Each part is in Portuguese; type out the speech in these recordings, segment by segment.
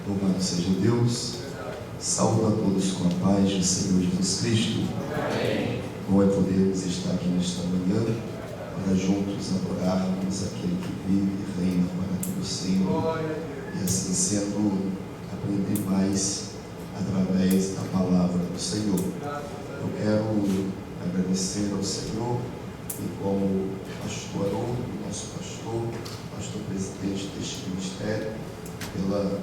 Louvado seja Deus. Saúdo a todos com a paz do Senhor Jesus Cristo. Amém. Bom é podermos estar aqui nesta manhã para juntos adorarmos aquele que vive e reina para todo sempre. E assim sendo, aprender mais através da palavra do Senhor. Eu quero agradecer ao Senhor e como pastor Haroldo, nosso pastor presidente deste ministério, pela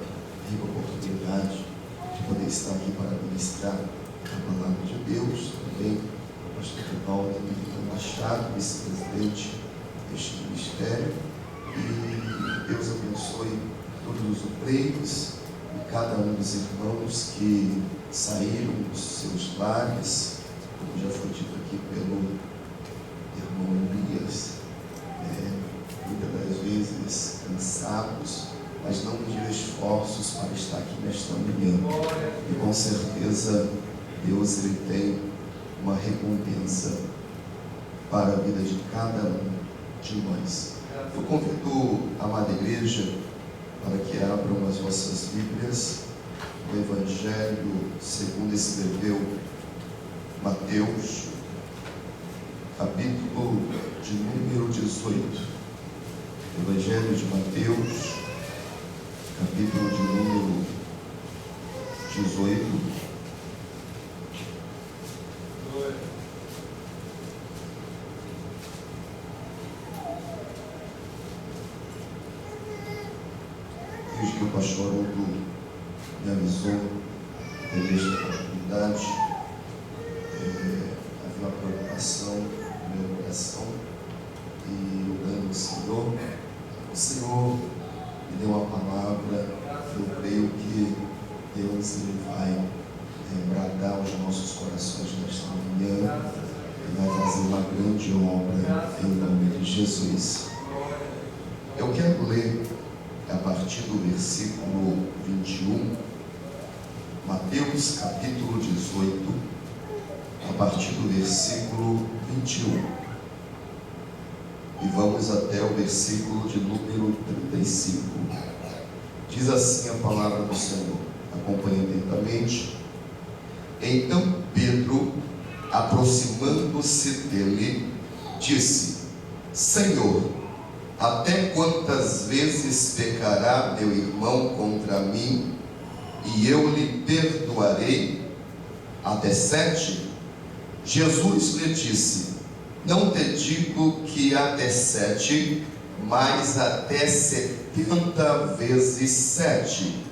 rica oportunidade de poder estar aqui para ministrar a palavra de Deus. Também o pastor Rivaldo Machado, vice-presidente deste ministério. E Deus abençoe todos os obreiros e cada um dos irmãos que saíram dos seus lares, como já foi dito aqui pelo irmão Elias, muitas das vezes cansados, mas não mediram esforços para estar aqui nesta manhã. E com certeza Deus ele tem uma recompensa para a vida de cada um de nós. Eu convido a amada igreja para que abram as vossas Bíblias no Evangelho segundo escreveu Mateus, capítulo de número 18. Evangelho de Mateus, capítulo de número 18. Desde que o pastor Haroldo me avisou desta oportunidade, havia uma preocupação no meu coração e orando ao Senhor. O Senhor me deu uma palavra, eu creio que Deus ele vai bradar aos nossos corações nesta manhã e vai fazer uma grande obra em nome de Jesus. Eu quero ler a partir do versículo 21, Mateus capítulo 18, a partir do versículo 21. E vamos até o versículo de número 35. Diz assim a palavra do Senhor, acompanhe atentamente. Então Pedro, aproximando-se dele, disse: Senhor, até quantas vezes pecará meu irmão contra mim, e eu lhe perdoarei? Até 7? Jesus lhe disse: Não te digo que até 7, mas até 70 vezes 7.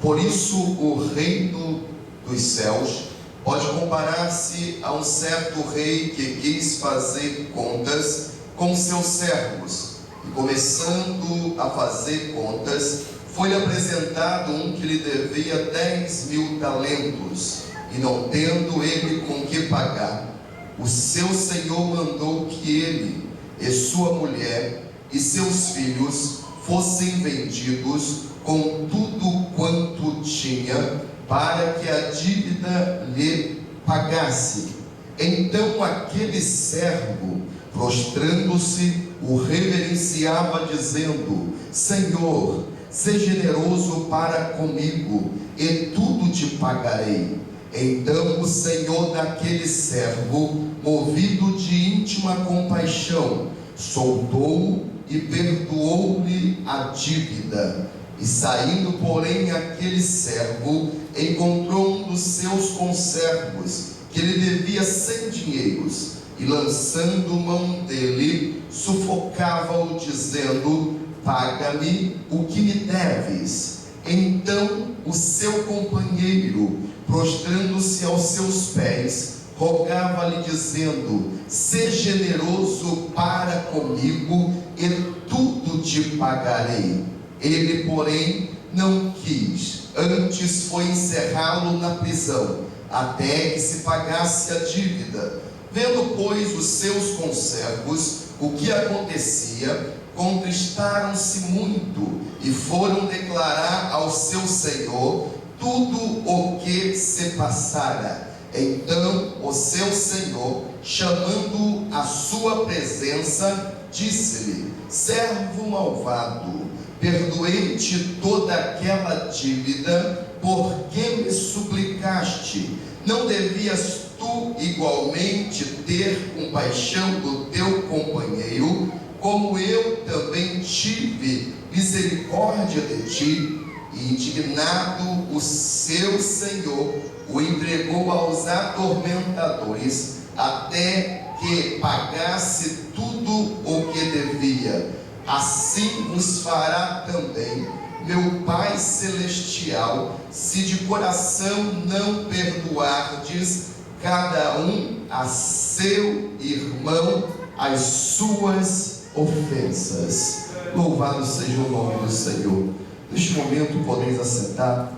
Por isso o reino dos céus pode comparar-se a um certo rei que quis fazer contas com seus servos. E começando a fazer contas, foi-lhe apresentado um que lhe devia 10.000 talentos. E não tendo ele com que pagar, o seu senhor mandou que ele e sua mulher e seus filhos fossem vendidos com tudo quanto tinha, para que a dívida lhe pagasse. Então aquele servo, prostrando-se, o reverenciava, dizendo: Senhor, seja generoso para comigo, e tudo te pagarei. Então o senhor daquele servo, movido de íntima compaixão, soltou-o e perdoou-lhe a dívida. E saindo, porém, aquele servo encontrou um dos seus conservos, que lhe devia 100 dinheiros, e lançando mão dele, sufocava-o, dizendo: Paga-me o que me deves. Então o seu companheiro, prostrando-se aos seus pés, rogava-lhe, dizendo: Seja generoso para comigo, e tudo te pagarei. Ele, porém, não quis, antes foi encerrá-lo na prisão, até que se pagasse a dívida. Vendo, pois, os seus conservos o que acontecia, contristaram-se muito e foram declarar ao seu senhor tudo o que se passara. Então o seu senhor, chamando-o à sua presença, disse-lhe: Servo malvado, perdoei-te toda aquela dívida, porque me suplicaste. Não devias tu igualmente ter compaixão do teu companheiro, como eu também tive misericórdia de ti? E indignado, o seu senhor o entregou aos atormentadores, até que pagasse tudo o que devia. Assim vos fará também meu Pai Celestial, se de coração não perdoardes cada um a seu irmão as suas ofensas. Louvado seja o nome do Senhor. Neste momento podeis assentar.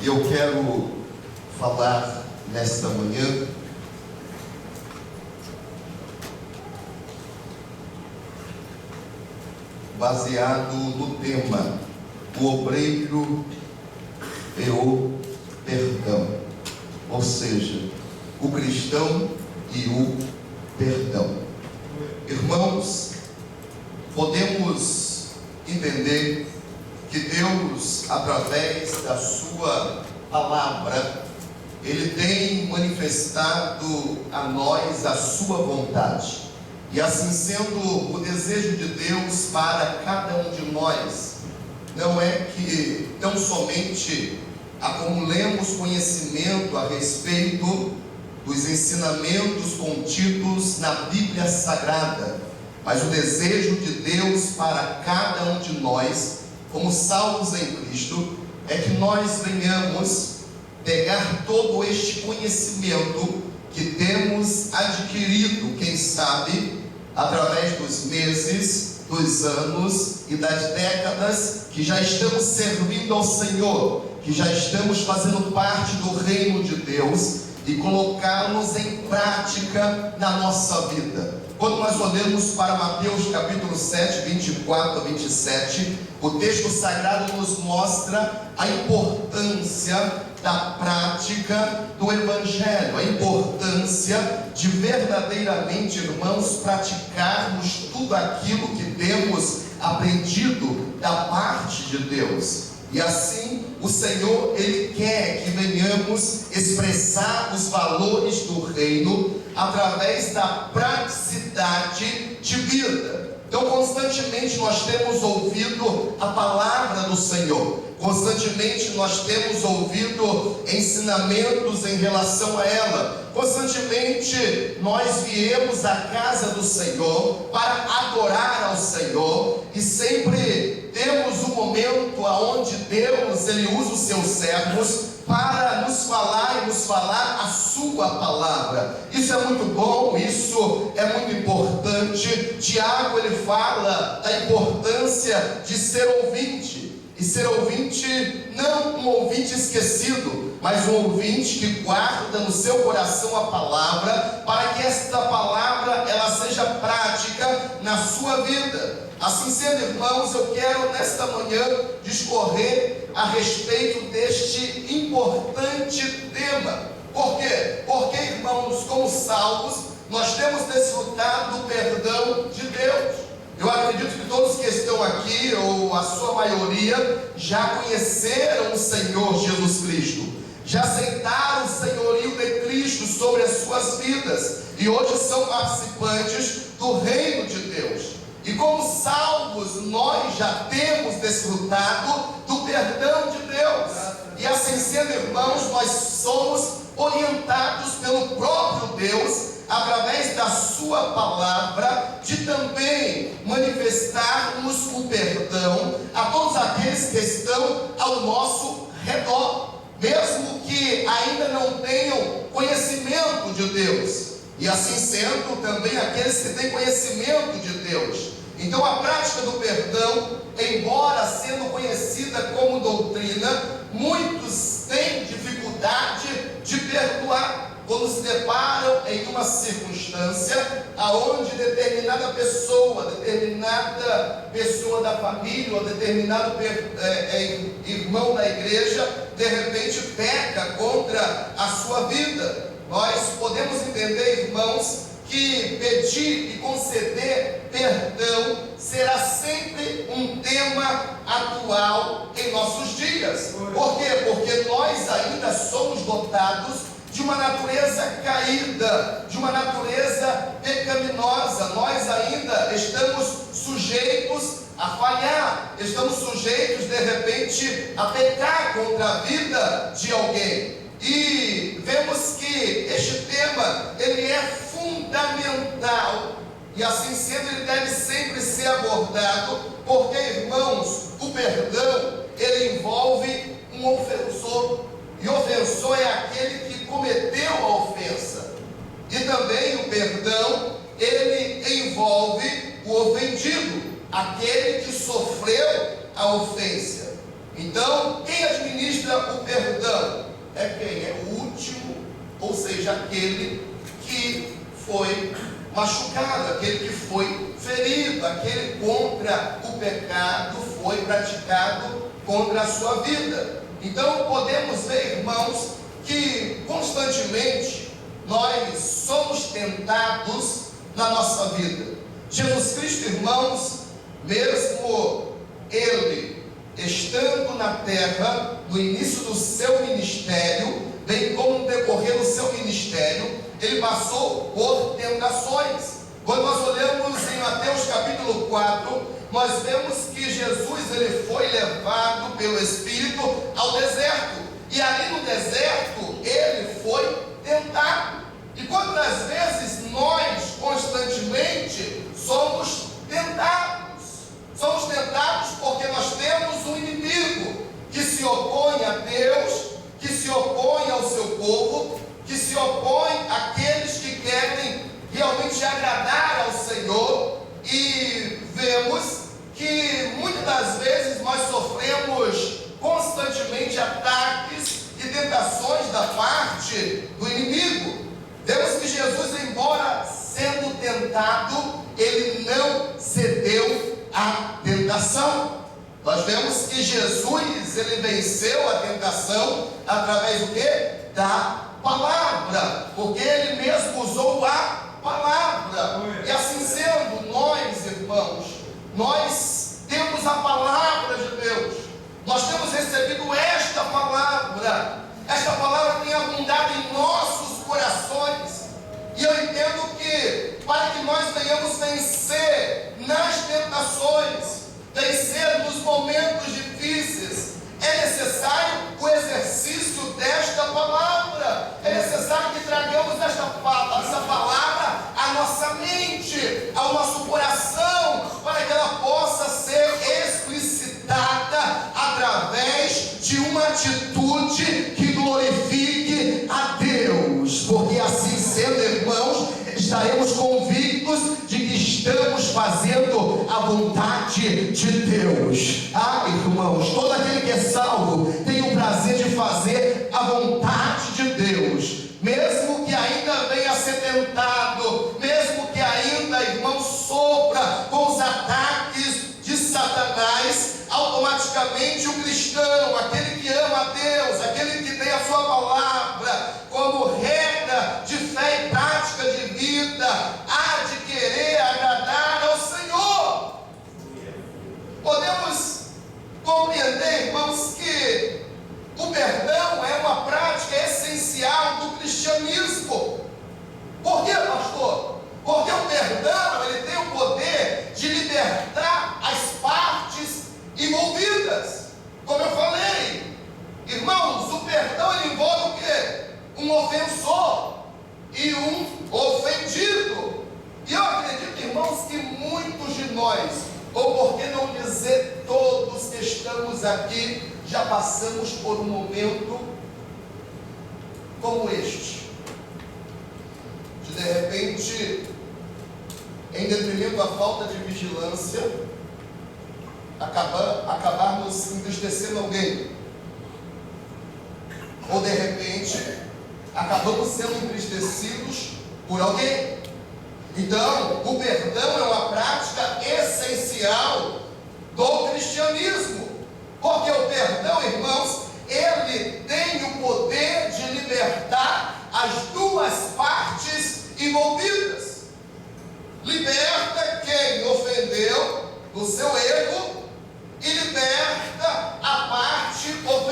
E eu quero falar nesta manhã baseado no tema o obreiro e o perdão, ou seja, o cristão e o perdão. Irmãos, podemos entender que Deus, através da sua palavra, Ele tem manifestado a nós a sua vontade. E assim sendo, o desejo de Deus para cada um de nós não é que tão somente acumulemos conhecimento a respeito dos ensinamentos contidos na Bíblia Sagrada, mas o desejo de Deus para cada um de nós, como salvos em Cristo, é que nós venhamos pegar todo este conhecimento que temos adquirido, quem sabe, através dos meses, dos anos e das décadas que já estamos servindo ao Senhor, que já estamos fazendo parte do reino de Deus, e colocá-los em prática na nossa vida. Quando nós olhamos para Mateus capítulo 7, 24 a 27, o texto sagrado nos mostra a importância da prática do Evangelho, a importância de verdadeiramente, irmãos, praticarmos tudo aquilo que temos aprendido da parte de Deus. E assim, o Senhor, Ele quer que venhamos expressar os valores do reino através da praticidade de vida. Então, constantemente nós temos ouvido a palavra do Senhor, constantemente nós temos ouvido ensinamentos em relação a ela, constantemente nós viemos à casa do Senhor para adorar ao Senhor, e sempre temos um momento onde Deus, Ele usa os seus servos para nos falar e nos falar a sua palavra. Isso é muito bom, isso é muito importante. Tiago, ele fala da importância de ser ouvinte, e ser ouvinte não um ouvinte esquecido, mas um ouvinte que guarda no seu coração a palavra, para que esta palavra ela seja prática na sua vida. Assim sendo, irmãos, eu quero nesta manhã discorrer a respeito deste importante tema. Por quê? Porque, irmãos, como salvos, nós temos desfrutado do perdão de Deus. Eu acredito que todos que estão aqui, ou a sua maioria, já conheceram o Senhor Jesus Cristo, já aceitaram o senhorio de Cristo sobre as suas vidas, e hoje são participantes do reino de Deus. E como salvos, nós já temos desfrutado do perdão de Deus. E assim sendo, irmãos, nós somos orientados pelo próprio Deus, através da sua palavra, de também manifestarmos o perdão a todos aqueles que estão ao nosso redor, mesmo que ainda não tenham conhecimento de Deus. E assim sendo, também aqueles que têm conhecimento de Deus. Então a prática do perdão, embora sendo conhecida como doutrina, muitos têm dificuldade de perdoar quando se deparam em uma circunstância aonde determinada pessoa da família, ou determinado irmão da igreja, de repente peca contra a sua vida. Nós podemos entender, irmãos, que pedir e conceder perdão será sempre Aleluias! Por quê? Porque nós ainda somos dotados de uma natureza caída, de uma natureza pecaminosa. Nós ainda estamos sujeitos a falhar, estamos sujeitos de repente a pecar contra a vida de alguém. E vemos que este tema ele é fundamental, e assim sendo ele deve sempre ser abordado, porque, irmãos, o perdão ele envolve um ofensor, e ofensor é aquele que cometeu a ofensa, e também o perdão ele envolve o ofendido, aquele que sofreu a ofensa. Então, quem administra o perdão é quem? É o último, ou seja, aquele que foi machucado, aquele que foi ferido, aquele contra o pecado foi praticado contra a sua vida. Então podemos ver, irmãos, que constantemente nós somos tentados na nossa vida. Jesus Cristo, irmãos, mesmo ele estando na terra, no início do seu ministério, bem como no decorrer do seu ministério, ele passou por tentações. Quando nós olhamos em Mateus capítulo 4, nós vemos que Jesus ele foi levado pelo Espírito ao deserto, e ali no deserto ele foi tentado. E quantas vezes nós constantemente somos tentados? Somos tentados porque nós temos um inimigo que se opõe a Deus, que se opõe ao seu povo, que se opõe àqueles que querem realmente agradar ao Senhor. E vemos que muitas das vezes nós sofremos constantemente ataques e tentações da parte do inimigo. Vemos que Jesus, embora sendo tentado, ele não cedeu à tentação. Nós vemos que Jesus ele venceu a tentação através do quê? Da palavra, porque ele mesmo usou a palavra. E assim sendo, nós, irmãos, nós temos a palavra de Deus, nós temos recebido esta palavra tem abundado em nossos corações, e eu entendo que para que nós venhamos vencer nas tentações, vencer nos momentos difíceis, é necessário o exercício desta palavra, é necessário que tragamos essa palavra à nossa mente, ao nosso coração, para que ela possa ser explicitada através de uma atitude que glorifique a Deus, porque assim sendo, irmãos, estaremos convictos de que estamos fazendo a vontade de Deus. Irmãos, todo aquele que é salvo tem o prazer de fazer a vontade de Deus, mesmo que ainda venha a ser tentado, mesmo que ainda, irmão, sofra com os ataques de Satanás. Automaticamente o cristão, aquele que ama a Deus, aquele que tem a sua palavra como regra de fé e prática de vida, há de querer agradar ao Senhor. Podemos compreender, irmãos, que o perdão é uma prática essencial do cristianismo. Por quê, pastor? Porque o perdão ele tem o poder de libertar as partes envolvidas. Como eu falei, irmãos, o perdão ele envolve o quê? Um ofensor e um ofendido. E eu acredito, irmãos, que muitos de nós, ou por que não dizer todos que estamos aqui, já passamos por um momento como este, de repente, em detrimento à falta de vigilância, acabarmos entristecendo alguém, ou de repente acabamos sendo entristecidos por alguém. Então o perdão é uma prática essencial do cristianismo, porque o perdão, irmãos, ele tem o poder de libertar as duas partes envolvidas. Liberta quem ofendeu do seu erro e liberta a parte ofendida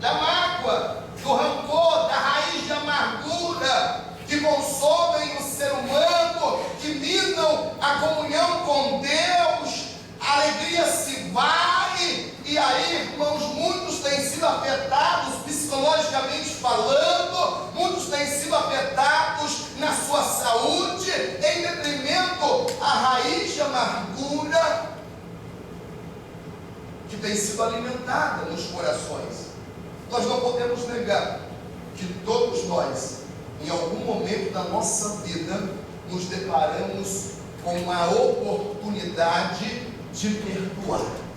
da mágoa, do rancor, da raiz de amargura que consomem o ser humano, que minam a comunhão com Deus, a alegria se vai, e aí, irmãos, muitos têm sido afetados psicologicamente falando, muitos têm sido afetados na sua saúde, em detrimento à raiz de amargura que tem sido alimentada nos corações. Nós não podemos negar que todos nós, em algum momento da nossa vida, nos deparamos com a oportunidade de perdoar.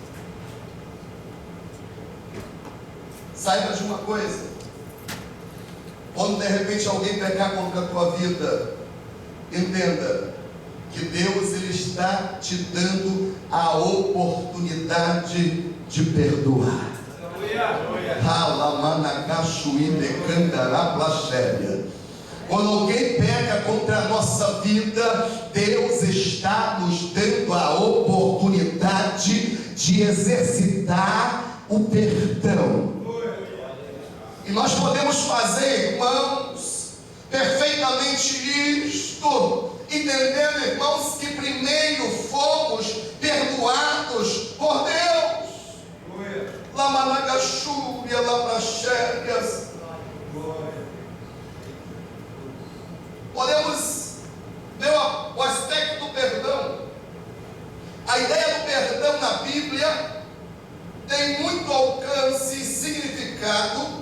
Saiba de uma coisa: quando de repente alguém pecar contra a tua vida, entenda que Deus, Ele está te dando a oportunidade de perdoar. Quando alguém peca contra a nossa vida, Deus está nos dando a oportunidade de exercitar o perdão. E nós podemos fazer, irmãos, perfeitamente isto, entendendo, irmãos, que primeiro fomos perdoados por Deus. Lamanagachúria, labrachérias. Podemos ver o aspecto do perdão. A ideia do perdão na Bíblia tem muito alcance e significado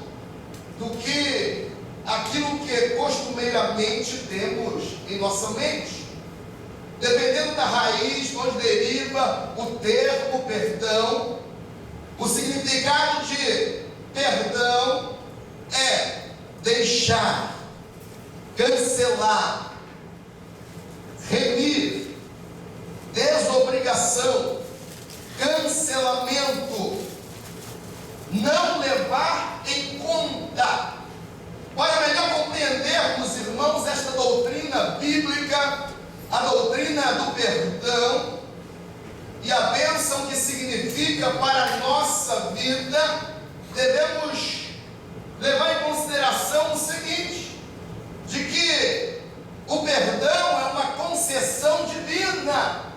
do que aquilo que costumeiramente temos em nossa mente. Dependendo da raiz, de onde deriva o termo perdão, o significado de perdão é deixar, cancelar, remir, desobrigação, cancelamento, não levar em conta. Para melhor compreendermos, irmãos, esta doutrina bíblica, a doutrina do perdão e a bênção que significa para a nossa vida, devemos levar em consideração o seguinte: de que o perdão é uma concessão divina.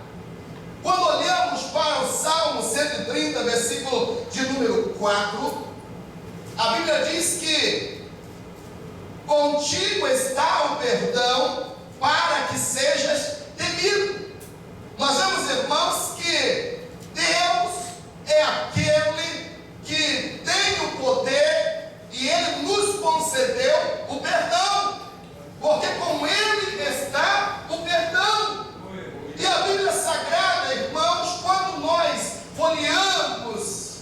Quando olhamos para o Salmo 130, versículo de número 4, a Bíblia diz que contigo está o perdão para que sejas temido. Nós vemos, irmãos, que Deus é aquele que tem o poder e Ele nos concedeu o perdão, porque com Ele está o perdão. E a Bíblia Sagrada, irmãos, quando nós folheamos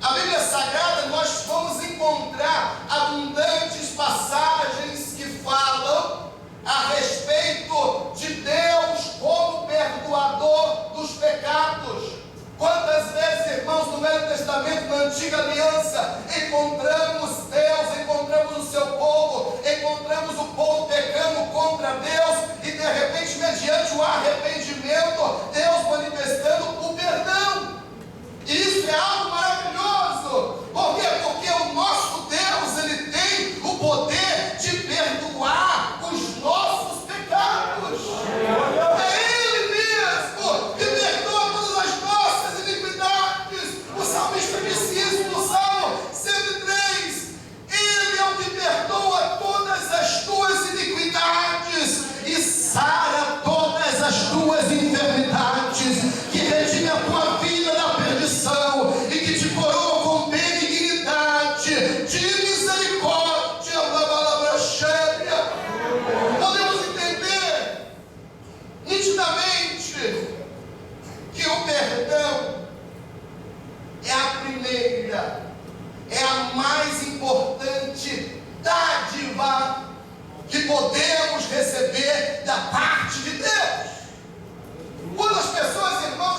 a Bíblia Sagrada, nós vamos encontrar abundantes passagens que falam a respeito de Deus como perdoador dos pecados. Quantas vezes, irmãos, no Velho Testamento, na Antiga Aliança, encontramos Deus, encontramos o seu povo, encontramos o povo pecando contra Deus, e de repente, mediante o arrependimento, Deus manifestando o perdão. E isso é algo maravilhoso. Por quê? Porque o nosso Deus, Ele tem o poder de perdoar os nossos pecados. É Ele mesmo que perdoa todas as nossas iniquidades. O salmista disse isso no Salmo 103. Ele é o que perdoa todas as tuas iniquidades e sara todas as tuas enfermidades, que redime a tua vida da perdição e que te coroa com benignidade, de misericórdia. Podemos entender nitidamente que o perdão é a primeira, é a mais importante dádiva que podemos receber da parte de Deus. Quando as pessoas, irmãos,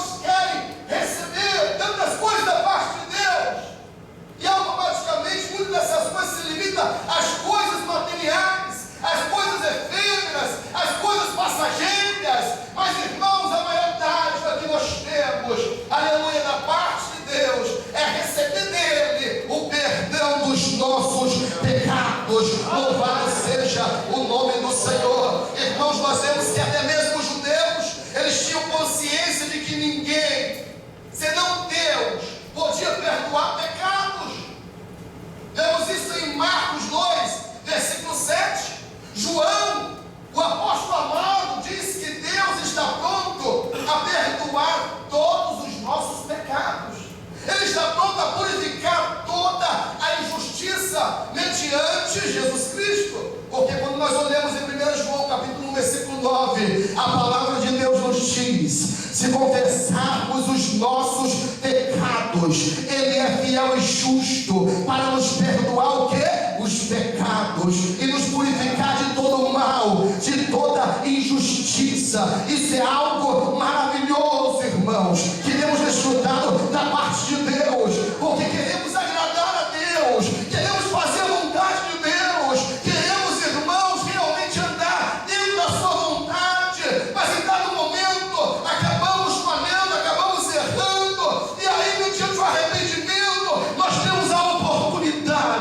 Jesus Cristo. Porque quando nós olhamos em 1 João capítulo 1, versículo 9, a palavra de Deus nos diz: se confessarmos os nossos pecados, Ele é fiel e justo para nos perdoar o quê? Os pecados, e nos purificar de todo o mal, de toda injustiça. Isso é algo maravilhoso, irmãos. Queremos desfrutar da parte de Deus, porque queremos agradar a Deus, queremos fazer a vontade de Deus, queremos, irmãos, realmente andar dentro da sua vontade, mas em dado momento acabamos falhando, acabamos errando, e aí, mediante o arrependimento, nós temos a oportunidade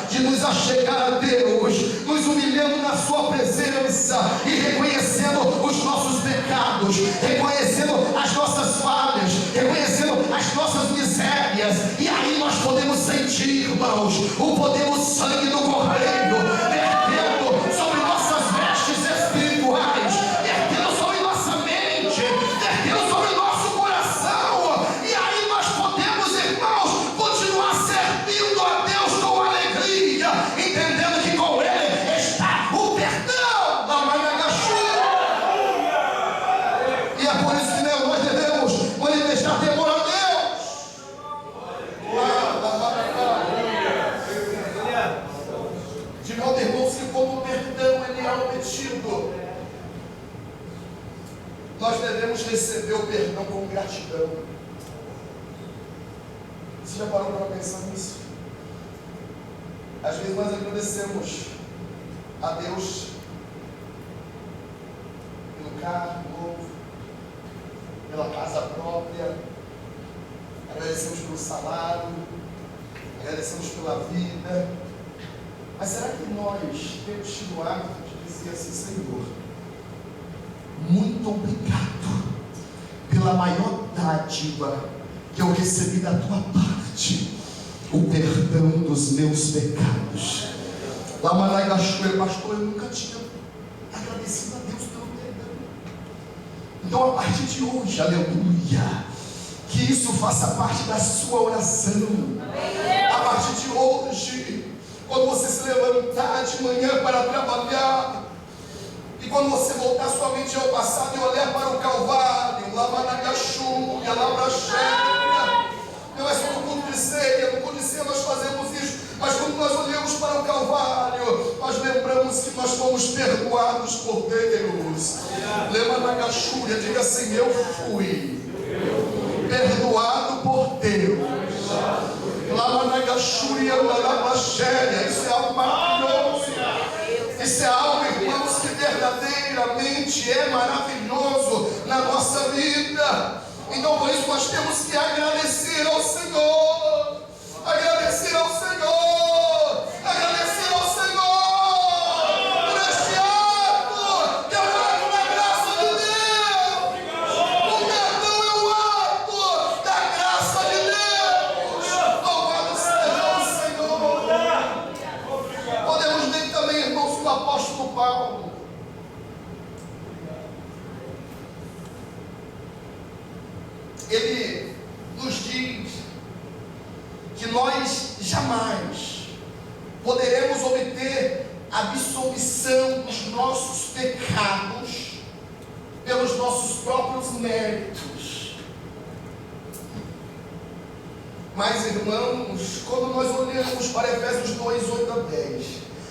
de nos achegar a Deus, nos humilhando na sua presença e reconhecendo os nossos pecados, reconhecendo as nossas falhas, reconhecendo as nossas misérias, e aí nós podemos sentir, irmãos, o poder do sangue do Cordeiro vertendo sobre nossas vestes espirituais, vertendo sobre nossa mente, vertendo sobre nosso coração, e aí nós podemos, irmãos, continuar servindo a Deus com alegria, entendendo que com Ele está o perdão da Managaxu. E é por isso que nós devemos manifestar temor a Deus. De modo, irmãos, que quando o perdão ele é obtido, nós devemos receber o perdão com gratidão. Você já parou para pensar nisso? Às vezes nós agradecemos a Deus pelo carro novo, pela casa própria, agradecemos pelo salário, agradecemos pela vida, mas será que nós temos tido o hábito de dizer assim: Senhor, muito obrigado pela maior dádiva que eu recebi da tua parte, o perdão dos meus pecados. Lá Managaxu, pastor, eu nunca tinha agradecido a Deus pelo perdão. Então, a partir de hoje, aleluia, que isso faça parte da sua oração. A partir de hoje, quando você se levantar de manhã para trabalhar, e quando você voltar sua mente ao passado e olhar para o Calvário, lá Managaxu, e lá Braxéria, não é só no culto de ceia, no culto de ceia nós fazemos isso, mas quando nós olhamos para o Calvário, nós lembramos que nós fomos perdoados por Deus. Lembra na Gachúria, diga assim: eu fui perdoado por Deus. Lá na Gachúria, na Braxéria, isso é algo maravilhoso. Isso é algo, irmãos, que verdadeiramente é maravilhoso na nossa vida. Então, por isso, nós temos que agradecer ao Senhor, agradecer ao Senhor, agradecer ao Senhor por este ato, que é o ato da graça de Deus. O perdão é o ato da graça de Deus. Louvado seja o Senhor. Podemos ver também, irmãos, o apóstolo Paulo. Ele nos diz que nós jamais poderemos obter a absolvição dos nossos pecados pelos nossos próprios méritos. Mas, irmãos, quando nós olhamos para Efésios 2, 8 a 10,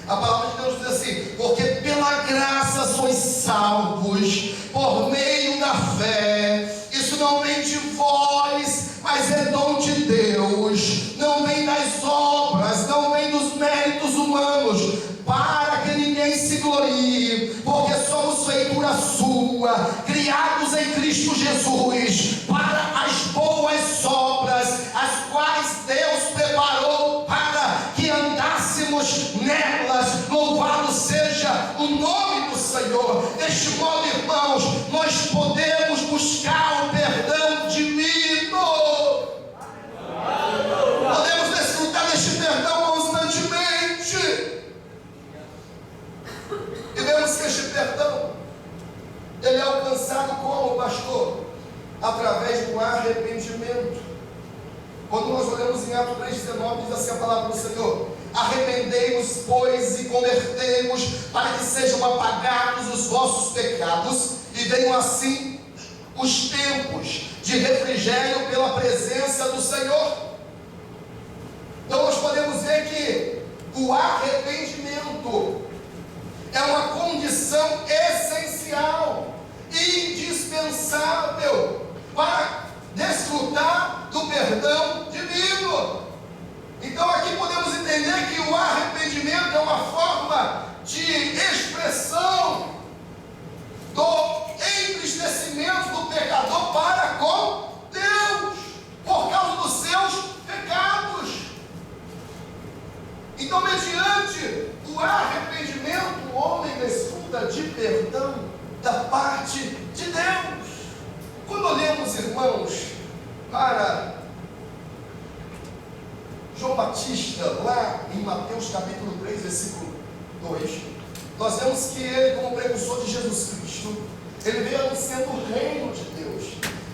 a palavra de Deus diz assim: porque pela graça sois salvos por meio da fé. Isso não vem de vós, mas é dom de Deus. Não vem das obras, não vem dos méritos humanos, para que ninguém se glorie, porque somos feitura sua, criados em Cristo Jesus, para as boas obras, as quais Deus preparou para que andássemos nelas. Louvado seja o nome do Senhor. Deste modo, irmãos, nós podemos buscar o perdão divino. Podemos desfrutar deste perdão constantemente. E vemos que este perdão, ele é alcançado como, pastor? Através do arrependimento. Quando nós olhamos em Atos 3,19, diz assim a palavra do Senhor: arrependei-vos, pois, e convertei-vos, para que sejam apagados os vossos pecados, e venham assim os tempos de refrigério pela presença do Senhor. Então nós podemos ver que o arrependimento é uma condição essencial, indispensável para desfrutar do perdão divino. Então aqui podemos entender que o arrependimento é uma forma de expressão do entristecimento do pecador para com Deus, por causa dos seus pecados. Então, mediante o arrependimento, o homem desfruta de perdão da parte de Deus. Quando olhamos, irmãos, para João Batista, lá em Mateus capítulo 3, versículo 2, nós vemos que ele, como precursor de Jesus Cristo, ele veio anunciando o reino de Deus.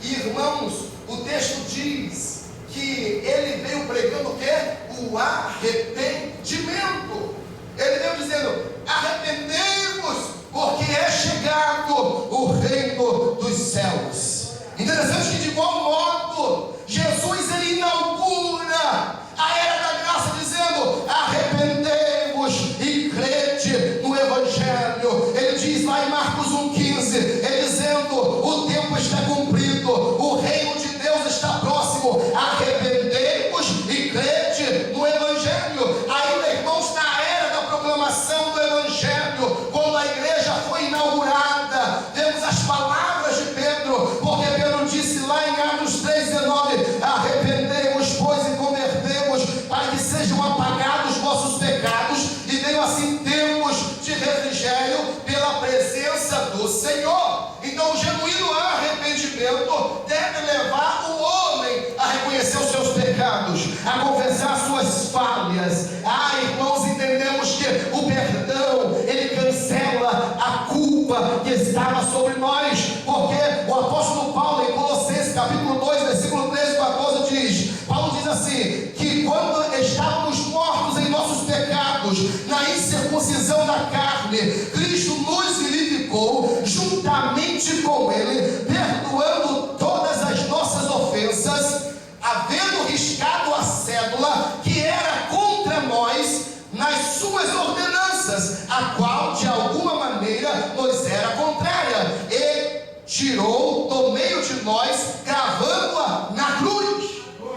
E, irmãos, o texto diz que ele veio pregando o quê? O arrependimento. Ele veio dizendo: arrependei-vos, porque é chegado o reino dos céus. Interessante que, de igual modo, Jesus ele inaugura a era da graça dizendo: arrependei-vos e crede no Evangelho. Ele diz lá em Marcos 1,15, ele dizendo: o tempo está cumprido, o reino de Deus está próximo, arrependei-vos e crede no Evangelho. Ainda, irmãos, na era da proclamação do Evangelho, quando a igreja foi inaugurada, vemos as palavras de Pedro, porque Pedro disse lá em Atos 3,19: arrependei-vos, pois, e convertei-vos, para que sejam apagados vossos pecados, e venham assim tempos de refrigério pela presença do Senhor. Então o genuíno arrependimento deve levar o homem a reconhecer os seus pecados, a confessar suas falhas. Irmãos, entendemos que o perdão, ele cancela a culpa que estava sobre nós, porque o apóstolo Paulo, em Colossenses capítulo 2, versículo 13 e 14, diz, Paulo diz assim, que quando estávamos mortos em nossos pecados, na incircuncisão da carne, Cristo nos vivificou juntamente com ele, perdoando todas as nossas ofensas, havendo riscado a cédula que era contra nós nas suas ordenanças, a qual de alguma maneira nos era contrária, e tirou do meio de nós, cravando-a na cruz.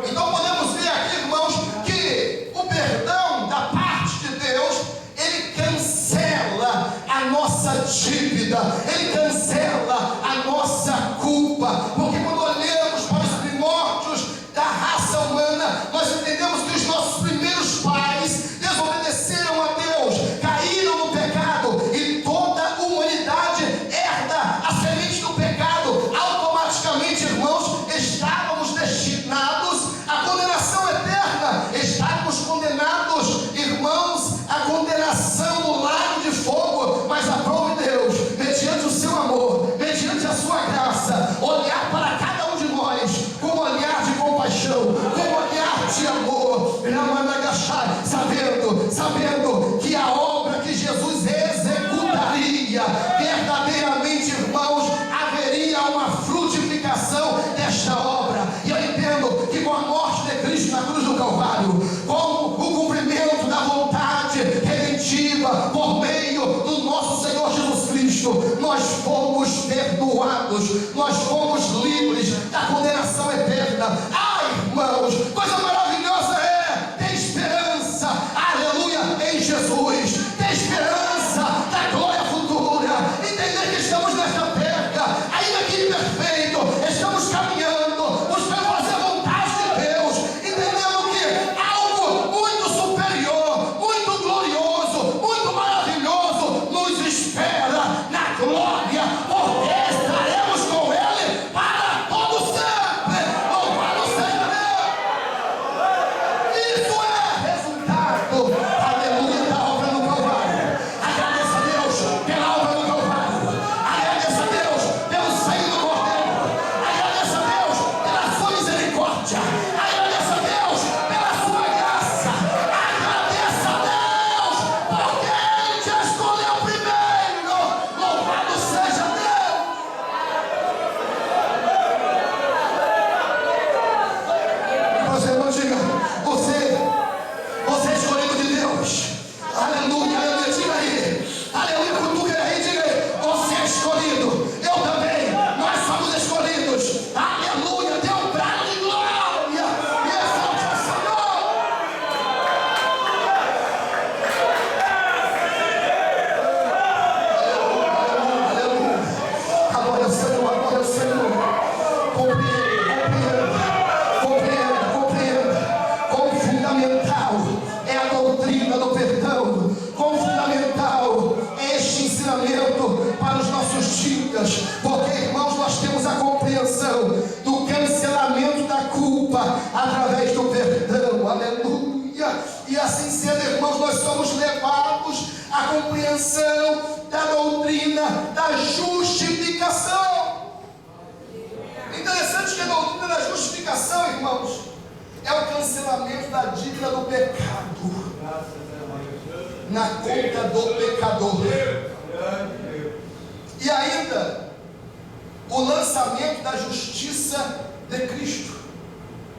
Então podemos ver aqui, irmãos, que o perdão da parte de Deus, ele cancela a nossa dívida, ele cancela a nossa culpa, porque quando olhamos para os primórdios da raça humana, nós entendemos que os nossos primeiros pais desobedeceram a Deus, caíram no pecado, e toda a humanidade herda a semente do pecado. Automaticamente, irmãos, estávamos destinados à condenação eterna, estávamos condenados, irmãos, à condenação no lago de fogo. Mas aprove Deus, mediante o seu amor, mediante a sua graça, olhar para cada um de nós com um olhar de compaixão, com um olhar de amor, sabendo que a obra que Jesus executaria, verdadeiramente, irmãos, haveria uma frutificação desta obra. E eu entendo que com a morte de Cristo na cruz do Calvário, com o cumprimento da vontade redentiva por meio do nosso Senhor Jesus Cristo, nós fomos perdoados, nós fomos livres da condenação eterna. Irmãos, coisa maravilhosa ter esperança, aleluia, em Jesus, ter esperança da glória futura, entender que estamos nesta terra, ainda que imperfeito, estamos caminhando, buscando fazer a vontade de Deus, entendendo que algo muito superior, muito glorioso, muito maravilhoso nos espera na glória, porque estaremos com Ele para todo sempre. Deus, porque, irmãos, nós temos a compreensão do cancelamento da culpa através do perdão, aleluia. E assim sendo, irmãos, nós somos levados à compreensão da doutrina da justificação. Interessante que a doutrina da justificação, irmãos, é o cancelamento da dívida do pecado na conta do pecador. E ainda o lançamento da justiça de Cristo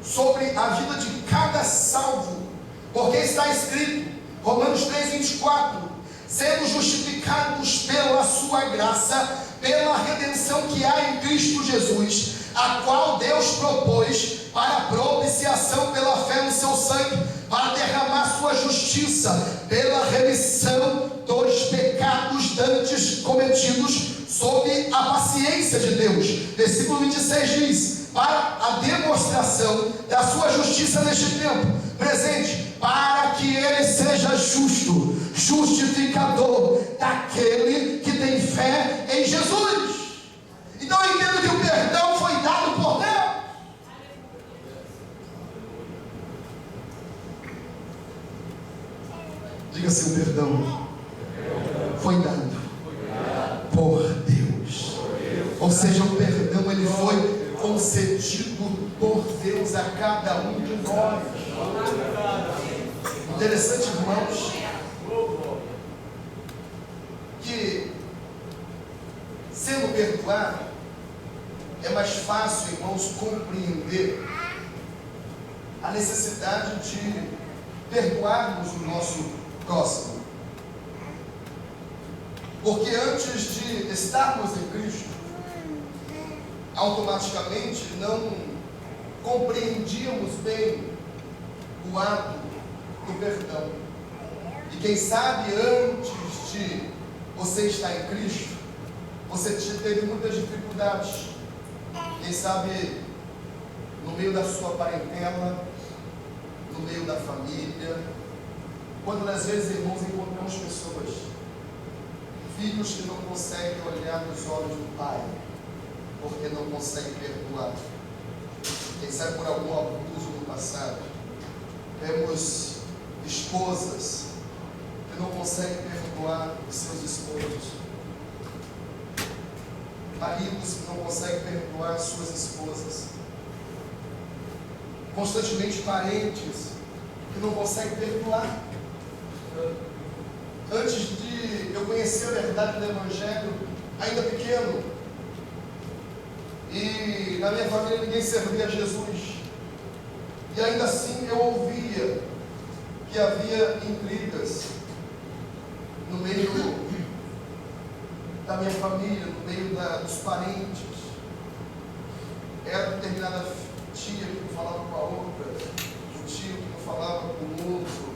sobre a vida de cada salvo, porque está escrito, Romanos 3:24, sendo justificados pela sua graça, pela redenção que há em Cristo Jesus, a qual Deus propôs para a propiciação pela fé no seu sangue, para derramar sua justiça, pela remissão dos pecados dantes cometidos, sob a paciência de Deus. Versículo 26 diz, para a demonstração da sua justiça neste tempo presente, para que ele seja justo, justificador daquele que tem fé em Jesus. Então eu entendo que o perdão foi dado por Deus. Diga assim, o perdão foi dado por Deus. Ou seja, o perdão ele foi concedido por Deus a cada um de nós. Interessante, irmãos, que sendo perdoado é mais fácil, irmãos, compreender a necessidade de perdoarmos o nosso próximo. Porque antes de estarmos em Cristo, automaticamente não compreendíamos bem o ato do perdão. E quem sabe antes de você estar em Cristo, você teve muitas dificuldades. Quem sabe no meio da sua parentela, no meio da família. Quantas vezes, irmãos, encontramos pessoas, filhos que não conseguem olhar nos olhos do pai, porque não conseguem perdoar. Quem sabe por algum abuso no passado. Temos esposas que não conseguem perdoar os seus esposos, maridos que não conseguem perdoar suas esposas, constantemente parentes que não conseguem perdoar. Antes de eu conhecer a verdade do Evangelho, ainda pequeno, e na minha família ninguém servia a Jesus, e ainda assim eu ouvia que havia intrigas no meio da minha família, no meio dos parentes. Era determinada tia que não falava com a outra, o tio que não falava com o outro.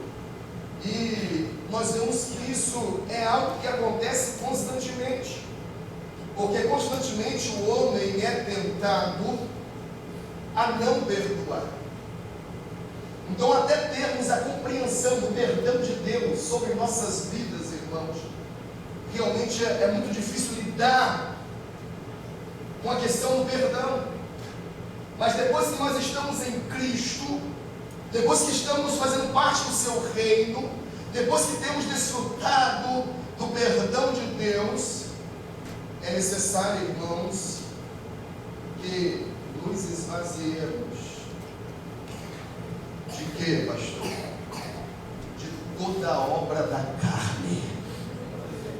E nós vemos que isso é algo que acontece constantemente, porque constantemente o homem é tentado a não perdoar. Então, até termos a compreensão do perdão de Deus sobre nossas vidas, irmãos, realmente é muito difícil lidar com a questão do perdão. Mas depois que nós estamos em Cristo, depois que estamos fazendo parte do seu reino, depois que temos desfrutado do perdão de Deus, é necessário, irmãos, que nos esvaziemos. De quê, pastor? De toda a obra da carne.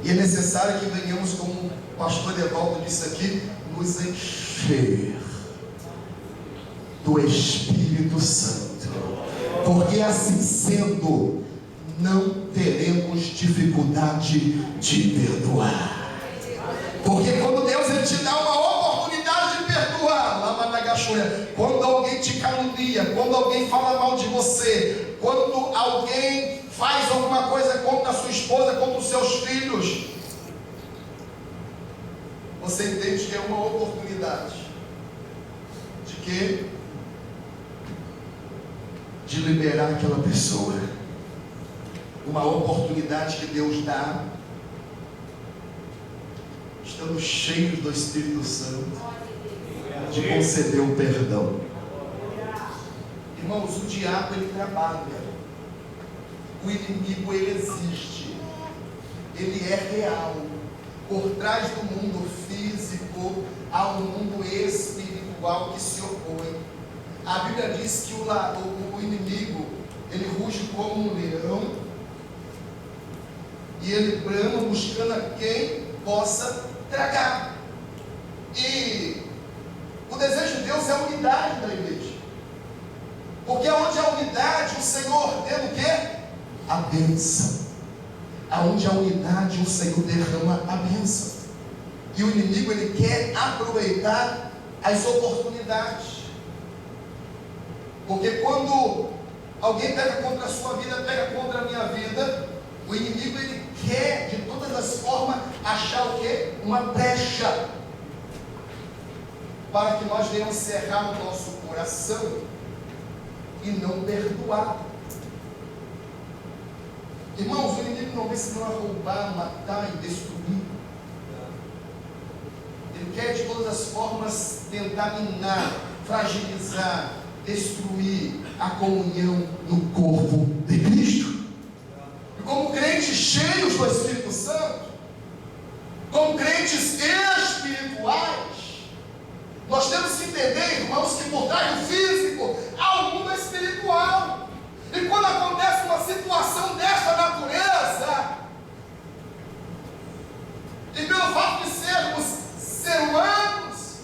E é necessário que venhamos, como o pastor Evaldo disse aqui, nos encher do Espírito Santo. Porque assim sendo, não teremos dificuldade de perdoar. Porque quando Deus ele te dá uma oportunidade de perdoar, lá na Gachoia, quando alguém te calunia, quando alguém fala mal de você, quando alguém faz alguma coisa contra a sua esposa, contra os seus filhos, você entende que é uma oportunidade de quê? De liberar aquela pessoa. Uma oportunidade que Deus dá. estamos cheios do Espírito Santo, de conceder o perdão. Irmãos, o diabo ele trabalha, o inimigo ele existe, ele é real. Por trás do mundo físico há um mundo espiritual que se opõe. A Bíblia diz que o inimigo ele ruge como um leão e ele brama buscando a quem possa tragar. E o desejo de Deus é a unidade da igreja, porque onde há unidade o Senhor tem o quê? A bênção. Aonde há unidade o Senhor derrama a bênção. E o inimigo ele quer aproveitar as oportunidades, porque quando alguém pega contra a sua vida, pega contra a minha vida, o inimigo ele quer de todas as formas achar o quê? Uma brecha, para que nós venhamos cerrar o nosso coração e não perdoar. Irmãos, o inimigo não vem senão a roubar, matar e destruir. Ele quer de todas as formas tentar minar, fragilizar, destruir a comunhão no corpo de Cristo. E como crentes cheios do Espírito Santo, como crentes espirituais, nós temos que entender, irmãos, que por trás do físico há um mundo espiritual. E quando acontece uma situação desta natureza, e pelo fato de sermos seres humanos,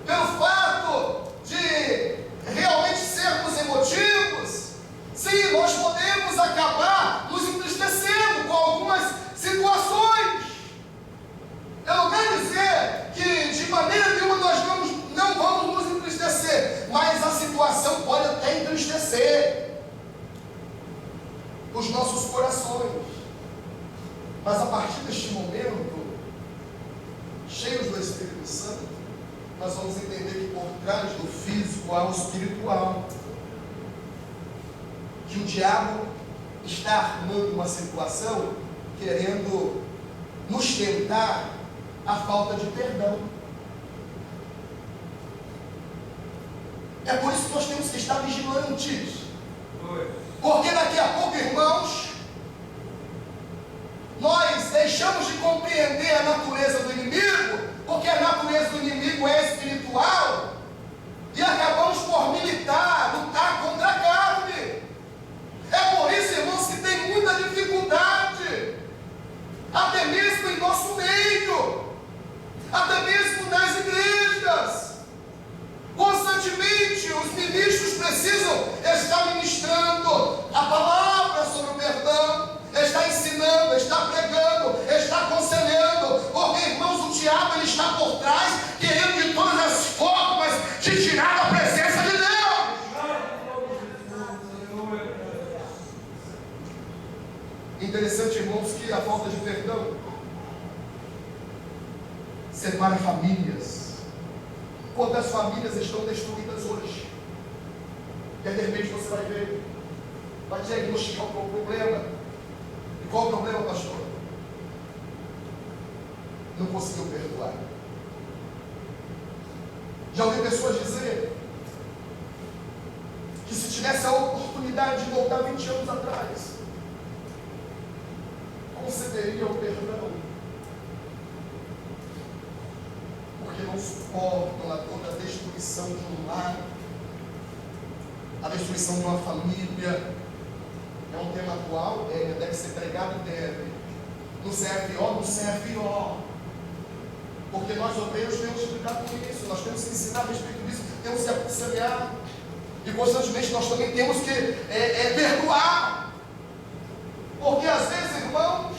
pelo fato de realmente sermos emotivos, sim, nós podemos acabar nos entristecendo com algumas situações. Eu não quero dizer que de maneira nenhuma nós não vamos nos entristecer, mas a situação pode até entristecer os nossos corações. Mas a partir deste momento, cheios do Espírito Santo, nós vamos entender que por trás do físico há o espiritual, que o diabo está armando uma situação querendo nos tentar a falta de perdão. É por isso que nós temos que estar vigilantes, porque daqui a pouco, irmãos, nós deixamos de compreender a natureza do inimigo, porque a natureza do inimigo é espiritual, e acabamos por lutar contra a carne. É por isso, irmãos, que tem muita dificuldade, até mesmo em nosso meio, até mesmo nas igrejas. Constantemente os ministros precisam estar ministrando a palavra sobre o perdão, está ensinando, está pregando, está aconselhando, porque, irmãos, o diabo ele está por trás, querendo de todas as formas te tirar da presença de Deus. Interessante, irmãos, que a falta de perdão separa famílias. Quantas famílias estão destruídas hoje? E aí, de repente você vai ver, vai diagnosticar qual o problema. E qual o problema, pastor? Não conseguiu perdoar. Já ouvi pessoas dizer que se tivesse a oportunidade de voltar 20 anos atrás, concederia o perdão, porque não suportam a toda a destruição de um lar, a destruição de uma família. É um tema atual, deve ser pregado, deve. No CFO, no CFO. Porque nós obreiros temos que lidar com isso, nós temos que ensinar a respeito disso, temos que aconselhar. E constantemente nós também temos que perdoar. Porque às vezes, irmãos,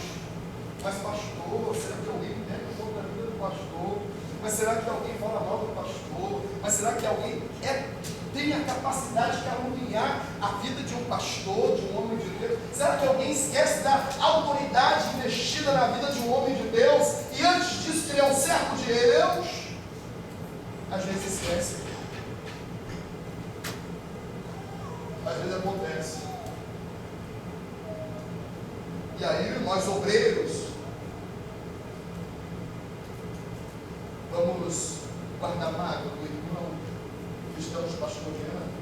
mas pastor, será que alguém pega contra a vida do pastor? Mas será que alguém fala mal do pastor? Mas será que alguém tem a capacidade de caluniar a vida de um pastor, de um homem de Deus? Será que alguém esquece da autoridade investida na vida de um homem de Deus? E antes disso, que ele é um servo de Deus? Às vezes esquece. Às vezes acontece. E aí nós obreiros Vamos guardar mágoa do irmão que estamos pastoreando.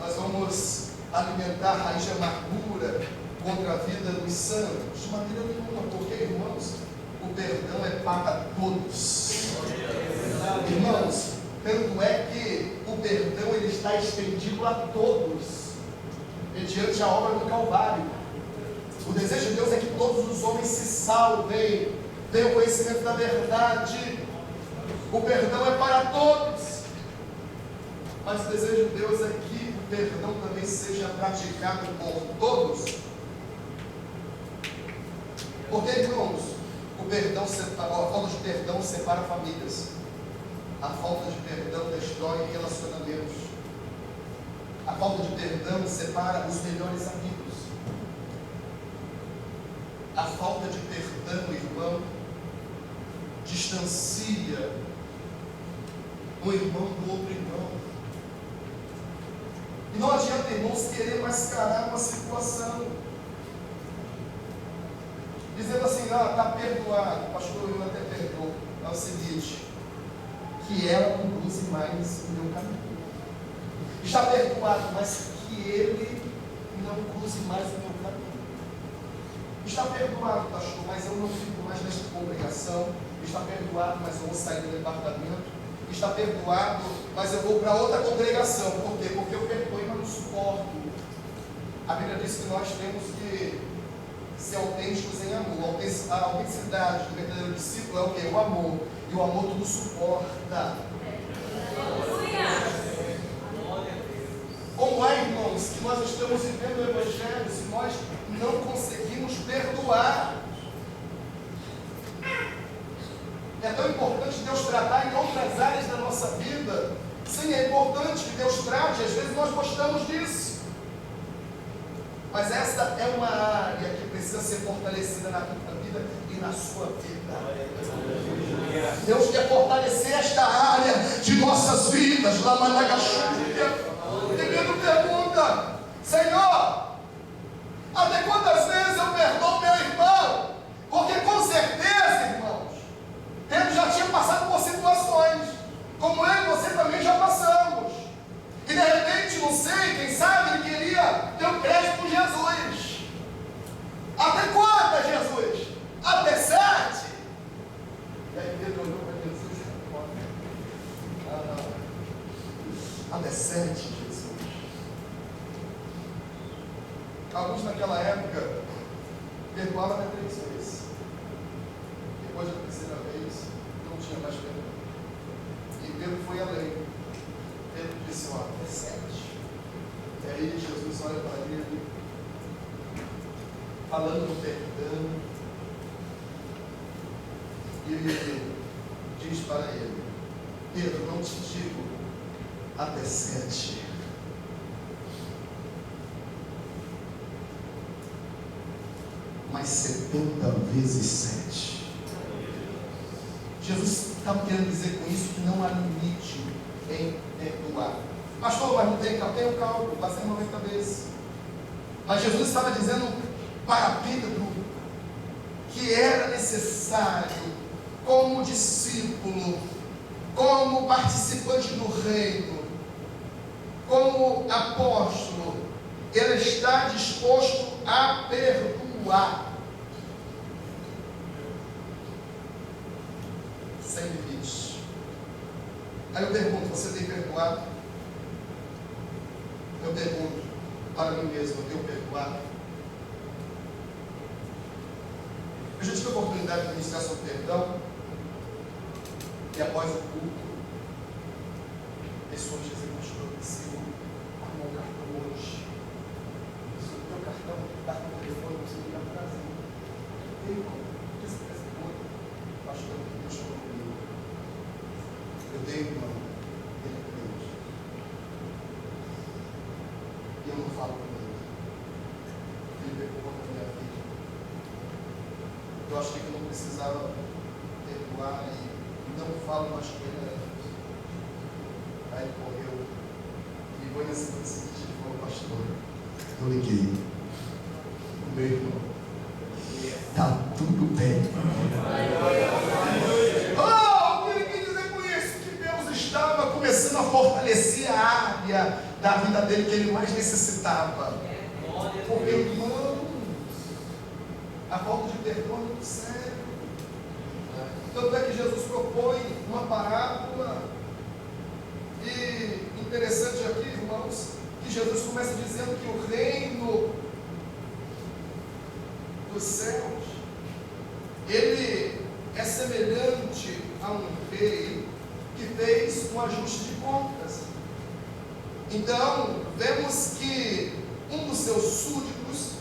Nós vamos alimentar a raiz de amargura contra a vida dos santos, de maneira nenhuma, porque, irmãos, o perdão é para todos. Irmãos, tanto é que o perdão ele está estendido a todos, mediante a obra do Calvário. O desejo de Deus é que todos os homens se salvem, tenham conhecimento da verdade. O perdão é para todos, mas o desejo de Deus é que o perdão também seja praticado por todos. Porque, irmãos, o perdão separa, a falta de perdão separa famílias. A falta de perdão destrói relacionamentos. A falta de perdão separa os melhores amigos. A falta de perdão, irmão, distancia um irmão do outro irmão. E não adianta, irmãos, querer mascarar uma situação, dizendo assim, está perdoado, pastor, eu até perdoo. É o seguinte, que ela não cruze mais o meu caminho. Está perdoado, mas que ele não cruze mais o meu caminho. Está perdoado, pastor, mas eu não fico mais nesta congregação. Está perdoado, mas eu vou sair do departamento. Está perdoado, mas eu vou para outra congregação. Por quê? Porque eu perdoei, mas não suporto. A Bíblia diz que nós temos que ser autênticos em amor. A autenticidade do verdadeiro discípulo é o quê? O amor. E o amor tudo suporta. Como é, irmãos, que nós estamos vivendo o Evangelho se nós não conseguimos perdoar? É tão importante Deus tratar em outras áreas da nossa vida. Sim, é importante que Deus trate, às vezes nós gostamos disso. Mas essa é uma área que precisa ser fortalecida na minha vida e na sua vida. Deus quer fortalecer esta área de nossas vidas. Lamanagaxúria. E Pedro pergunta: Senhor, até quantas vezes eu perdoo meu irmão? Porque com certeza, irmãos, ele já tinha passado por situações como eu e você também já passamos. E de repente, não sei, quem sabe ele queria ter um crédito com Jesus. Até quantas, Jesus? Até 7? E aí Pedro olhou para Jesus e falou: até 7, Jesus. Alguns naquela época perdoavam até 3 vezes. Depois da terceira vez, não tinha mais perdão. E Pedro foi além. Pedro disse: até 7. E aí Jesus olha para ele, falando do perdão, e ele diz para ele: Pedro, não te digo até 7, mas 70 vezes 7. Jesus estava querendo dizer com isso que não há limite em perdoar. Pastor, mas não tem o cálculo, vai ser 90 vezes. Mas Jesus estava dizendo para Pedro que era necessário, como discípulo, como participante do reino, como apóstolo, ele está disposto a perdoar sem limites. Aí eu pergunto: você tem perdoado? Eu pergunto para mim mesmo: eu tenho perdoado? Eu já tive a oportunidade de ministrar sobre perdão, e após o culto, pessoas dizem: pastor, eu preciso arrumar um cartão hoje. Se o teu cartão está com o telefone, você liga para o Brasil. Eu tenho como? Por que você pensa que pastor, Deus falou comigo. Eu tenho irmão, ele é crente. E eu não falo com ele. Ele pegou contra a minha vida. Eu achei que eu não precisava perdoar e não falo mais com ele. Aí ele correu, ligou na semana seguinte e falou: pastor, eu liguei o meu irmão, está tudo bem. na vida dele que ele mais necessitava. Porque, irmãos, a falta de perdão é muito sério. Tanto é que Jesus propõe uma parábola. E interessante aqui, irmãos, que Jesus começa dizendo que o reino dos céus, ele é semelhante a um rei que fez um ajuste de contas. Então, vemos que um dos seus súditos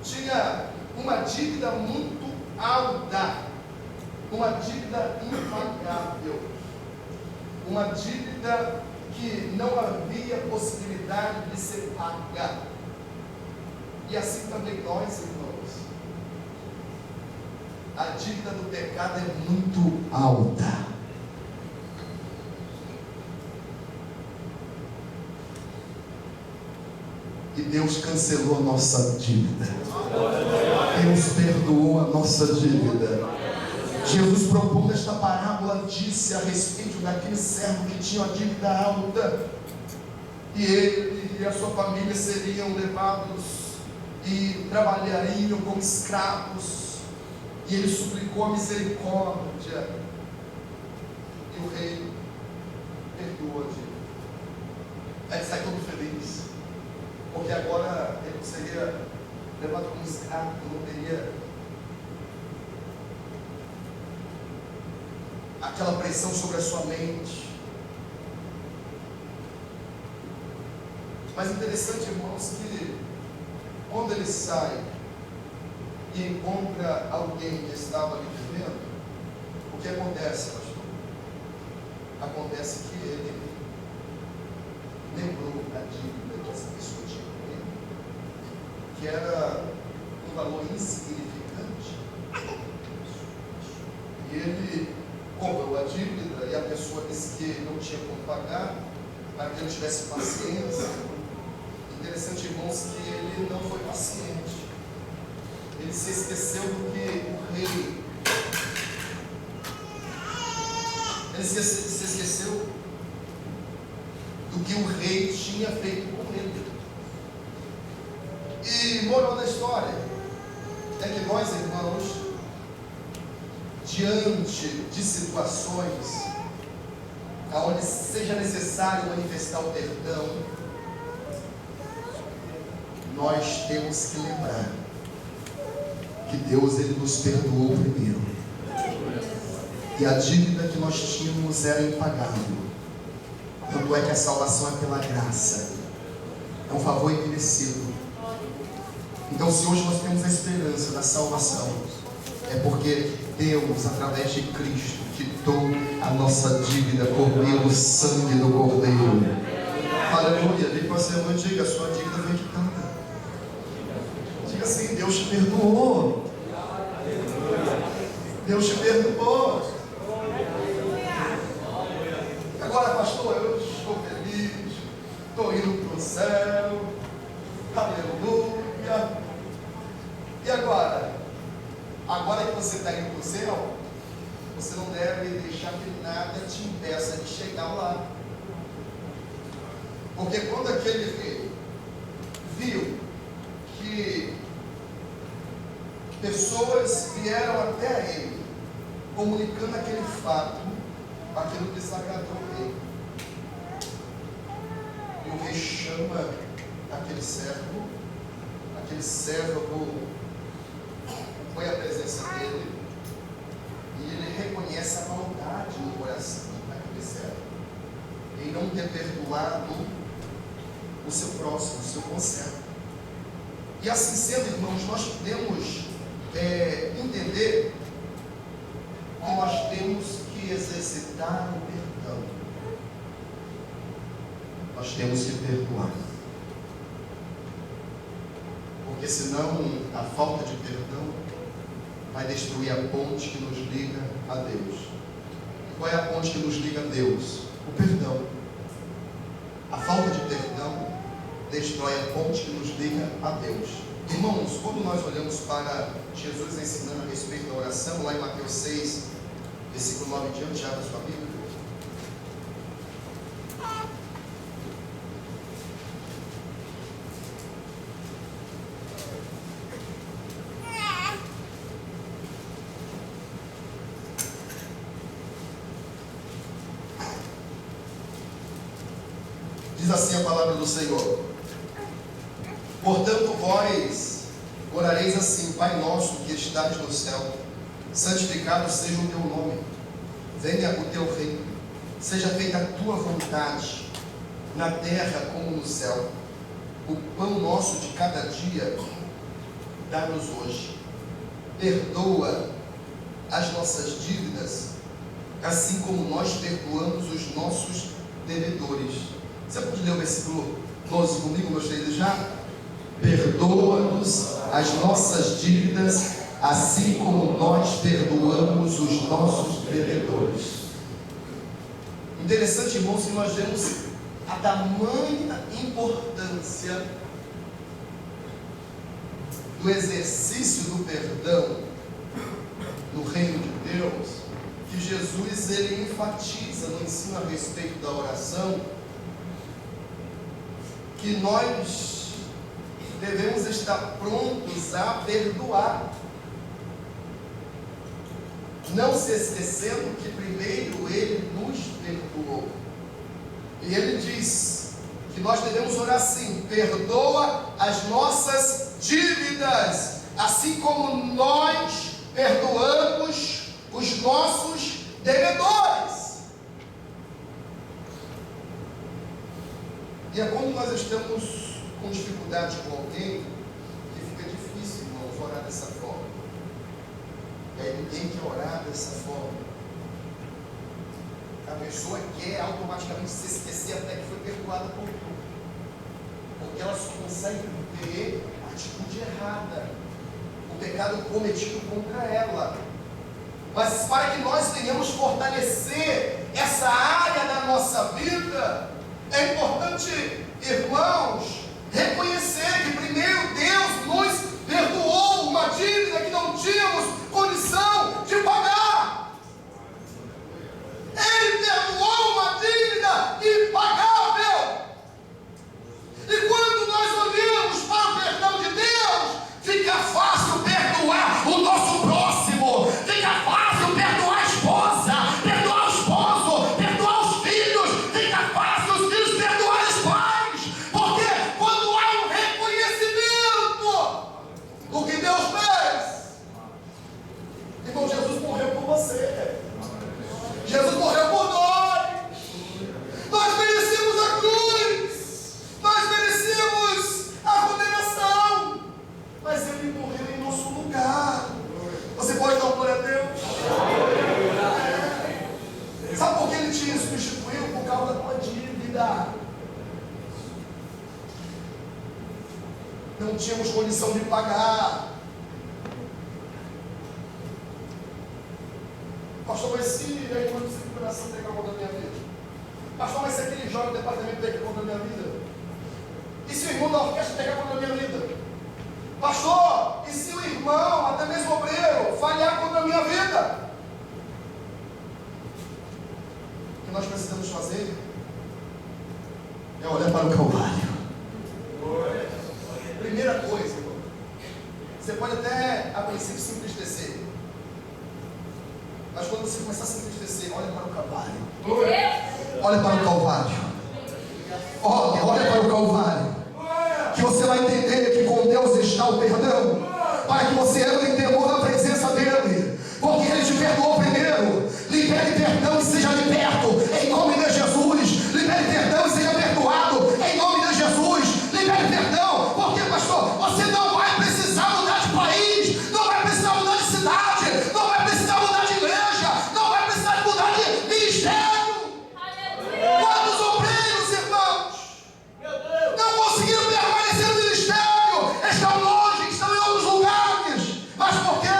tinha uma dívida muito alta, uma dívida impagável, uma dívida que não havia possibilidade de ser paga. E assim também nós, irmãos, a dívida do pecado é muito alta. E Deus cancelou a nossa dívida. Deus perdoou a nossa dívida. Jesus, propondo esta parábola, disse a respeito daquele servo que tinha uma dívida alta, e ele e a sua família seriam levados e trabalhariam como escravos, e ele suplicou a misericórdia, e o rei perdoou a dívida. Aí sai todo feliz, porque agora ele não seria levado como escravo, não teria aquela pressão sobre a sua mente. Mas interessante, irmãos, que quando ele sai e encontra alguém que estava ali vivendo, o que acontece, pastor? Acontece que ele lembrou da dívida que essa pessoa tinha com ele, que era um valor insignificante, e ele cobrou a dívida, e a pessoa disse que não tinha como pagar, para que ele tivesse paciência. Interessante, irmãos, que ele não foi paciente. Ele se esqueceu do que o rei, ele se esqueceu do que o rei tinha feito com ele. E moral da história é que nós, irmãos, diante de situações onde seja necessário manifestar o perdão, nós temos que lembrar que Deus, ele nos perdoou primeiro, e a dívida que nós tínhamos era impagável. Tanto é que a salvação é pela graça, é um favor imerecido. Então, se hoje nós temos a esperança da salvação, é porque Deus, através de Cristo, quitou a nossa dívida por meio do sangue do Cordeiro. Aleluia. Diga para você, irmão, diga, a sua dívida foi quitada. Diga assim: Deus te perdoou. Deus te perdoou. Agora, pastor, eu estou feliz, estou indo para o céu. Aleluia. E agora? Agora que você está indo para o céu, você não deve deixar que nada te impeça de chegar lá. Porque quando aquele rei viu que pessoas vieram até ele, comunicando aquele fato, aquilo desagradou o rei. E o rei chama aquele servo foi à presença dele, e ele reconhece a maldade no coração daquele servo, em não ter perdoado o seu próximo, o seu conservo. E assim sendo, irmãos, nós podemos entender que nós temos que exercitar o perdão. Nós temos que perdoar. Porque senão a falta de perdão vai destruir a ponte que nos liga a Deus. E qual é a ponte que nos liga a Deus? O perdão. A falta de perdão destrói a ponte que nos liga a Deus. Irmãos, quando nós olhamos para Jesus ensinando a respeito da oração, lá em Mateus 6, versículo 9 em diante, abra sua Bíblia. Diz assim a palavra do Senhor: portanto vós orareis assim: Pai nosso que estás no céu, santificado seja o teu nome, venha o teu reino, seja feita a tua vontade, na terra como no céu. O pão nosso de cada dia dá-nos hoje. Perdoa as nossas dívidas, assim como nós perdoamos os nossos devedores. Você pode ler o versículo 12 comigo, meus queridos, já? Perdoa-nos as nossas dívidas, assim como nós perdoamos os nossos devedores. Interessante, irmãos, que nós vemos a tamanha importância do exercício do perdão no reino de Deus, que Jesus ele enfatiza no ensino a respeito da oração, que nós devemos estar prontos a perdoar, não se esquecendo que primeiro Ele nos perdoou. E Ele diz que nós devemos orar assim: perdoa as nossas dívidas, assim como nós perdoamos os nossos devedores. E é quando nós estamos com dificuldade com alguém que fica difícil, irmãos, orar dessa forma. E aí ninguém quer orar dessa forma. A pessoa quer automaticamente se esquecer até que foi perdoada por tudo, porque ela só consegue ver a atitude errada, o pecado cometido contra ela. Mas para que nós venhamos fortalecer essa área da nossa vida, é importante, irmãos, reconhecer que primeiro Deus nos perdoou uma dívida que não tínhamos condição de pagar. Ele perdoou uma dívida impagável. E quando nós olhamos para o perdão de Deus, fica fácil perdoar o nosso próximo, fica fácil perdoar a esposa, perdoar o esposo, perdoar os filhos, fica fácil os filhos perdoar os pais, porque quando há um reconhecimento do que Deus fez, irmão, Jesus morreu por você. Jesus morreu por nós. Nós merecemos a cruz. Nós merecemos a condenação. Mas Ele morreu em nosso lugar. Você pode dar um glória a Deus? Sabe por que Ele te substituiu? Por causa da tua dívida. Não tínhamos condição de pagar. Pastor, mas se a irmã do Santo Coração pegar contra a minha vida? Pastor, mas se aquele jovem do departamento pegar contra a minha vida? E se o irmão da orquestra pegar contra a minha vida? Pastor, e se o irmão, até mesmo o obreiro, falhar contra a minha vida? O que nós precisamos fazer é olhar para o Calvário. Primeira coisa, irmão, você pode até a princípio se entristecer, mas quando você começar a se entristecer, olha para o Calvário. Olha para o Calvário. Olha para o Calvário. Que você vai entender que com Deus está o perdão, para que você ande em temor na presença dEle, porque Ele te perdoou primeiro. Libere perdão e seja liberto em nome de Jesus. Libere perdão e seja perdoado em nome de Jesus. Libere perdão, porque, pastor, você não vai precisar mudar de país, não vai precisar mudar de cidade, não vai precisar mudar de igreja, não vai precisar mudar de ministério. Quantos obreiros, irmãos, não conseguiram permanecer no ministério, estão longe, estão em outros lugares. Mas por quê?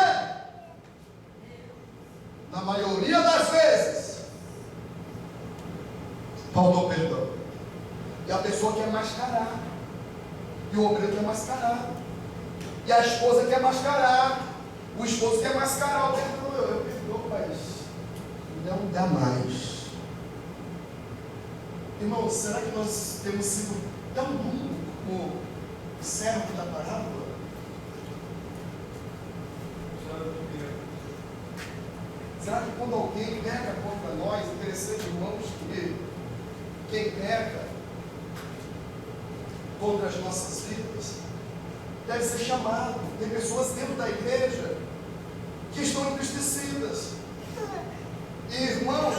Na maioria das vezes faltou perdão. E a pessoa quer mascarar, e o obreiro quer mascarar, e a esposa quer mascarar, o esposo quer mascarar o perdão. Eu perdoo, mas não dá mais. Irmão, será que nós temos sido tão duros como o servo da parábola? Será que quando alguém peca contra nós, interessante, irmãos, que quem peca contra as nossas vidas, deve ser chamado. Tem pessoas dentro da igreja que estão entristecidas. E irmãos,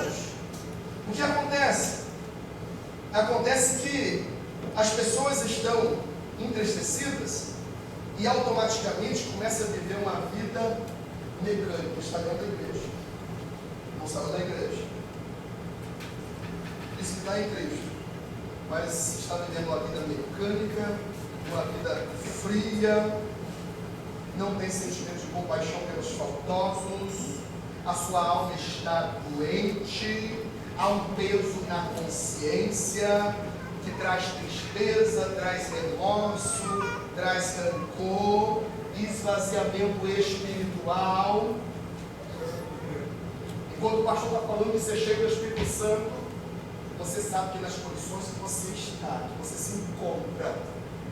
o que acontece? Acontece que as pessoas estão entristecidas e automaticamente começam a viver uma vida mecânica. Está dentro da igreja, não saiu da igreja, diz que está em Cristo, mas está vivendo uma vida mecânica, uma vida fria, não tem sentimento de compaixão pelos faltosos, a sua alma está doente, há um peso na consciência que traz tristeza, traz remorso, traz rancor, esvaziamento espiritual. E quando o pastor está falando que você chega do Espírito Santo, você sabe que nas condições que você está, que você se encontra,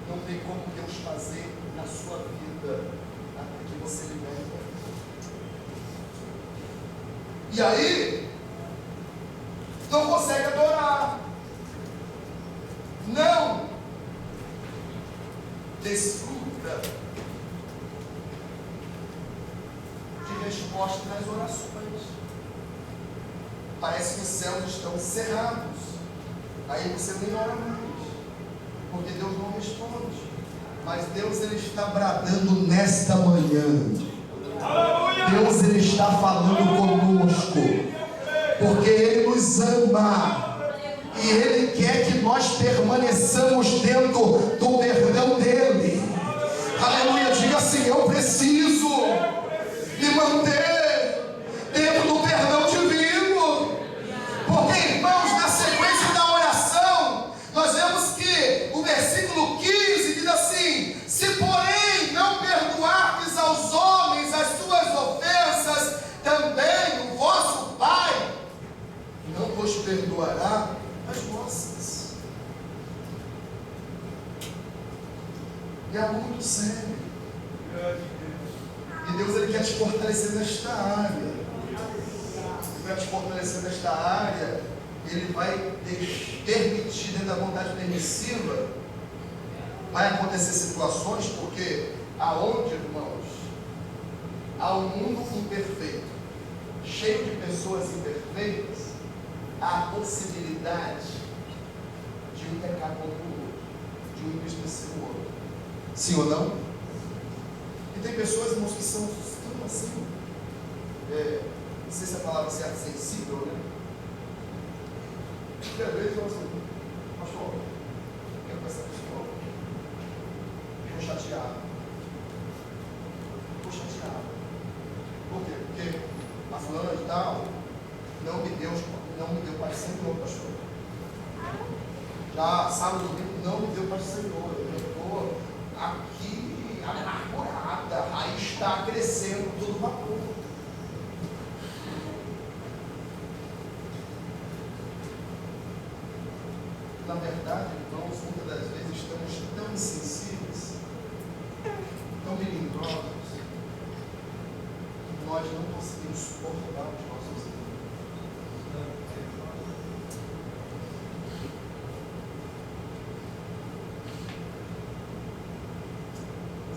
não tem como Deus fazer na sua vida até que você liberte. E aí, não consegue adorar, não desfruta de resposta nas orações. Parece que os céus estão cerrados, aí você nem ora mais, porque Deus não responde. Mas Deus, Ele está bradando nesta manhã. Deus, Ele está falando conosco, porque Ele nos ama e Ele quer que nós permaneçamos dentro do perdão dEle. Aleluia, diga assim: eu preciso me manter dentro do perdão divino, porque, irmãos, na sequência da oração, nós vemos que o versículo 15 diz assim: se porém não perdoardes aos homens as suas ofensas, também o vosso Pai não vos perdoará as vossas. E é muito sério. E Deus, Ele quer te fortalecer nesta área. Ele vai te fortalecer nesta área. Ele vai permitir, dentro da vontade permissiva, vai acontecer situações, porque aonde, irmãos, há um mundo imperfeito, cheio de pessoas imperfeitas, há a possibilidade de um pecar contra o outro, de um entristecer o outro. Sim ou não? E tem pessoas, irmãos, que são tão assim, não sei se a palavra certa é sensível, né? E às vezes, assim, pastor, eu quero com essa pessoa, estou chateado. Por quê? Porque a fulana de tal não me deu paz do Senhor, pastor. Já sábado, domingo, não me deu paz do Senhor. Eu estou aqui amargurada, a raiz está crescendo todo vapor. Na verdade, irmãos, muitas das vezes estamos tão insensíveis, tão melindrosos, que nós não conseguimos suportar os nossos irmãos.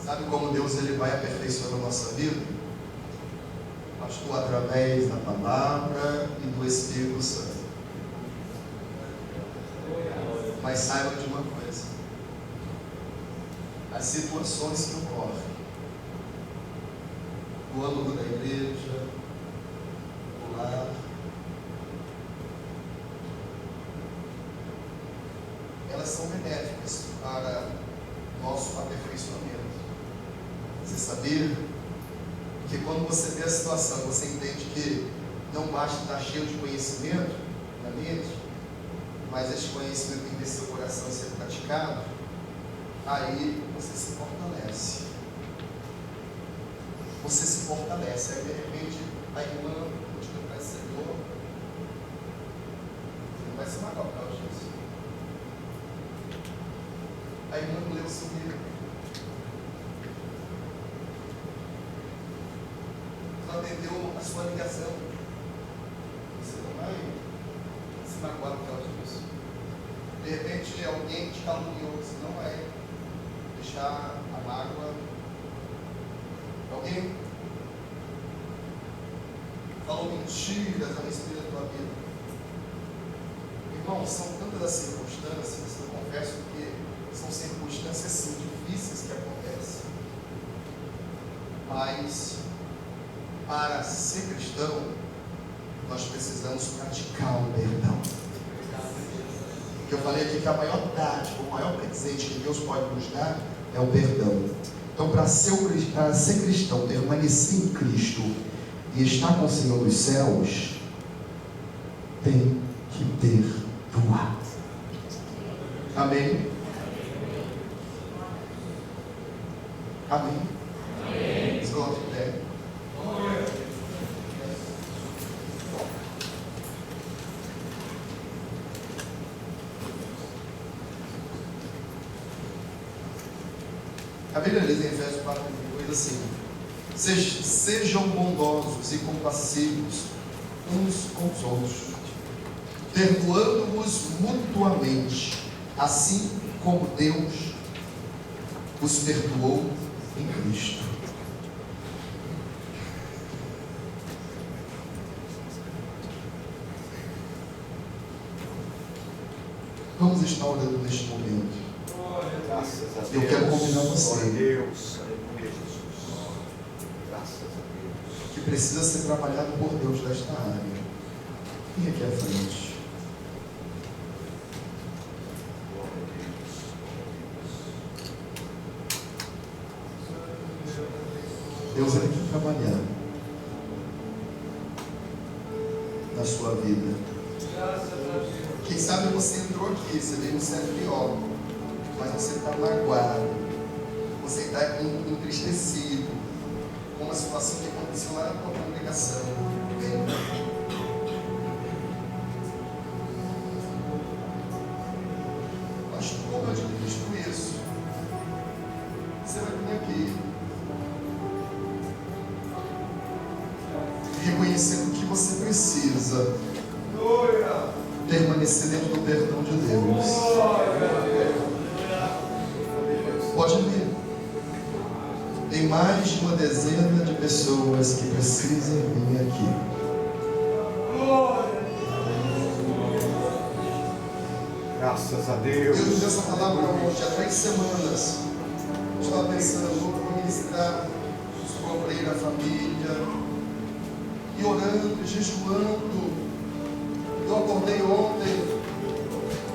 Sabe como Deus, Ele vai aperfeiçoando a nossa vida? Pastor, através da palavra e do Espírito Santo. Mas saiba de uma coisa: as situações que ocorrem no âmbito da igreja, no lar, elas são benéficas para nosso aperfeiçoamento. Você sabia que quando você vê a situação, você entende que não basta estar cheio de conhecimento na mente, mas esse conhecimento tem que ter seu coração e ser praticado, aí você se fortalece. Você se fortalece. Aí de repente a irmã continua para o Senhor. Você não vai se matar por causa disso. A irmã não leu o seu livro. Não atendeu a sua ligação. Você não vai se magoar por causa disso. De repente alguém te caluniou, você não vai deixar a mágoa. Alguém falou mentiras a respeito da tua vida. Irmão, são tantas as circunstâncias, eu confesso que são circunstâncias sim difíceis que acontecem. Mas para ser cristão, nós precisamos praticar o perdão. Eu falei aqui que a maior dádiva, o maior presente que Deus pode nos dar é o perdão. Então, para ser cristão, permanecer em Cristo e estar com o Senhor dos céus, tem que perdoar. Amém? Amém? Amém. Let's go to bed. A Bíblia diz em Efésios 4:2 assim: sejam bondosos e compassivos uns com os outros, perdoando-vos mutuamente, assim como Deus os perdoou em Cristo. Vamos estar orando neste momento. Graças a Deus. Eu quero convidar você. Glória a Deus. Aleluia, Jesus. Graças a Deus. Que precisa ser trabalhado por Deus nesta área. Vem aqui à frente. Glória a Deus. Deus ele quer trabalhar na sua vida. Quem sabe você entrou aqui, você veio no CFO, mas você está magoado, você está entristecido com uma situação que aconteceu lá na tua congregação. Pastor, eu administro isso. Você vai vir aqui reconhecendo que você precisa permanecer dentro do perdão de Deus. Pode ver. Tem mais de uma dezena de pessoas que precisam vir aqui. Graças a Deus. Deus me deu essa palavra hoje, há 3 semanas. Eu estava pensando, vou ministrar sobre o apoio da família, e orando, e jejuando. Eu acordei ontem,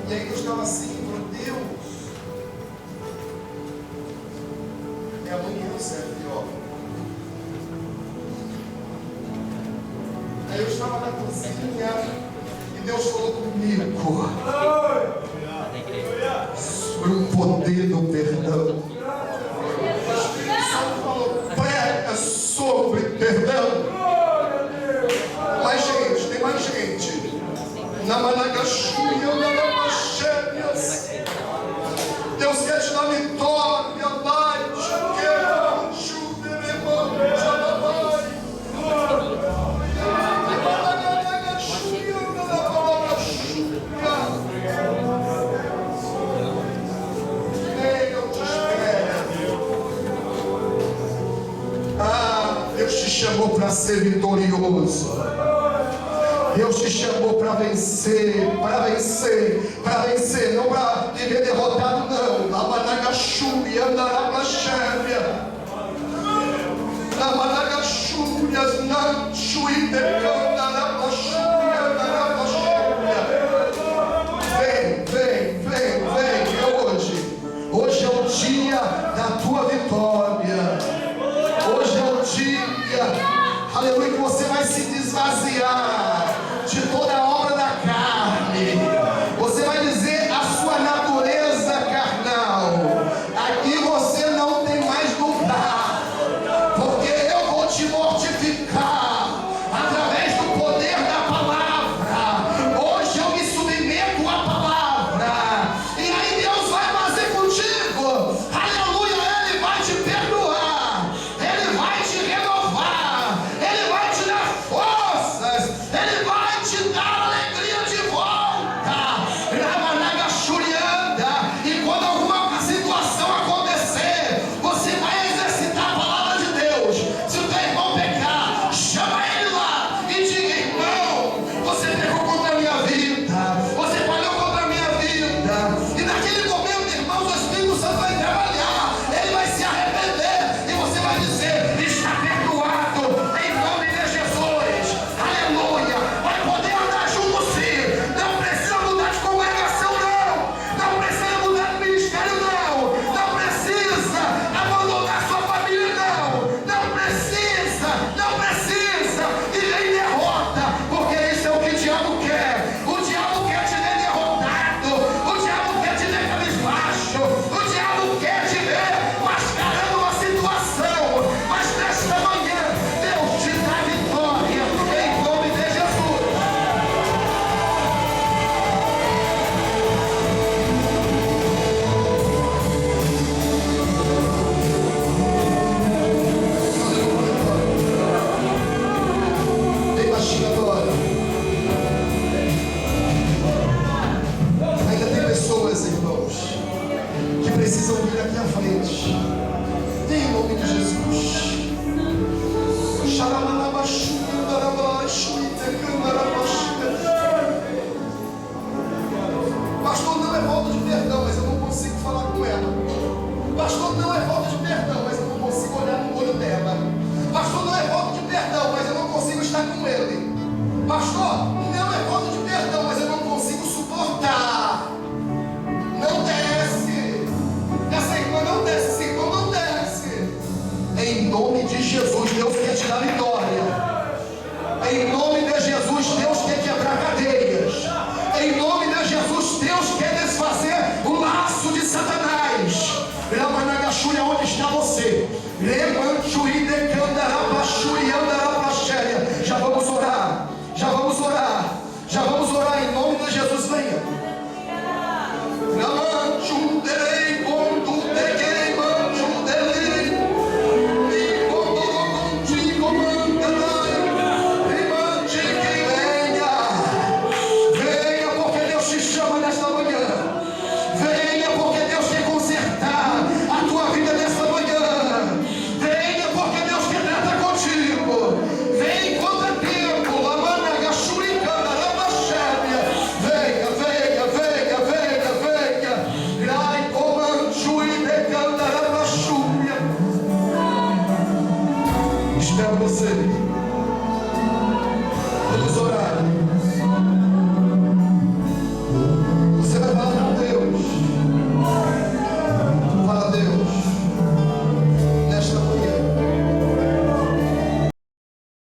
e aí eu estava assim, meu Deus, é amanhã o CFO. Aí eu estava na cozinha, e Deus falou comigo sobre o poder do perdão. O Espírito Santo falou, prega sobre perdão. Mas gente, tem mais gente. Na Managachuia, na Machebias. Deus quer te dar vitória, vai, te quero, chuva, levanta, já vai. Deus te chamou para ser vitorioso. Deus te chamou para vencer, não para viver derrotado, não. Na Managachuia, na Machebias, na Managachuia, na Chuidecão.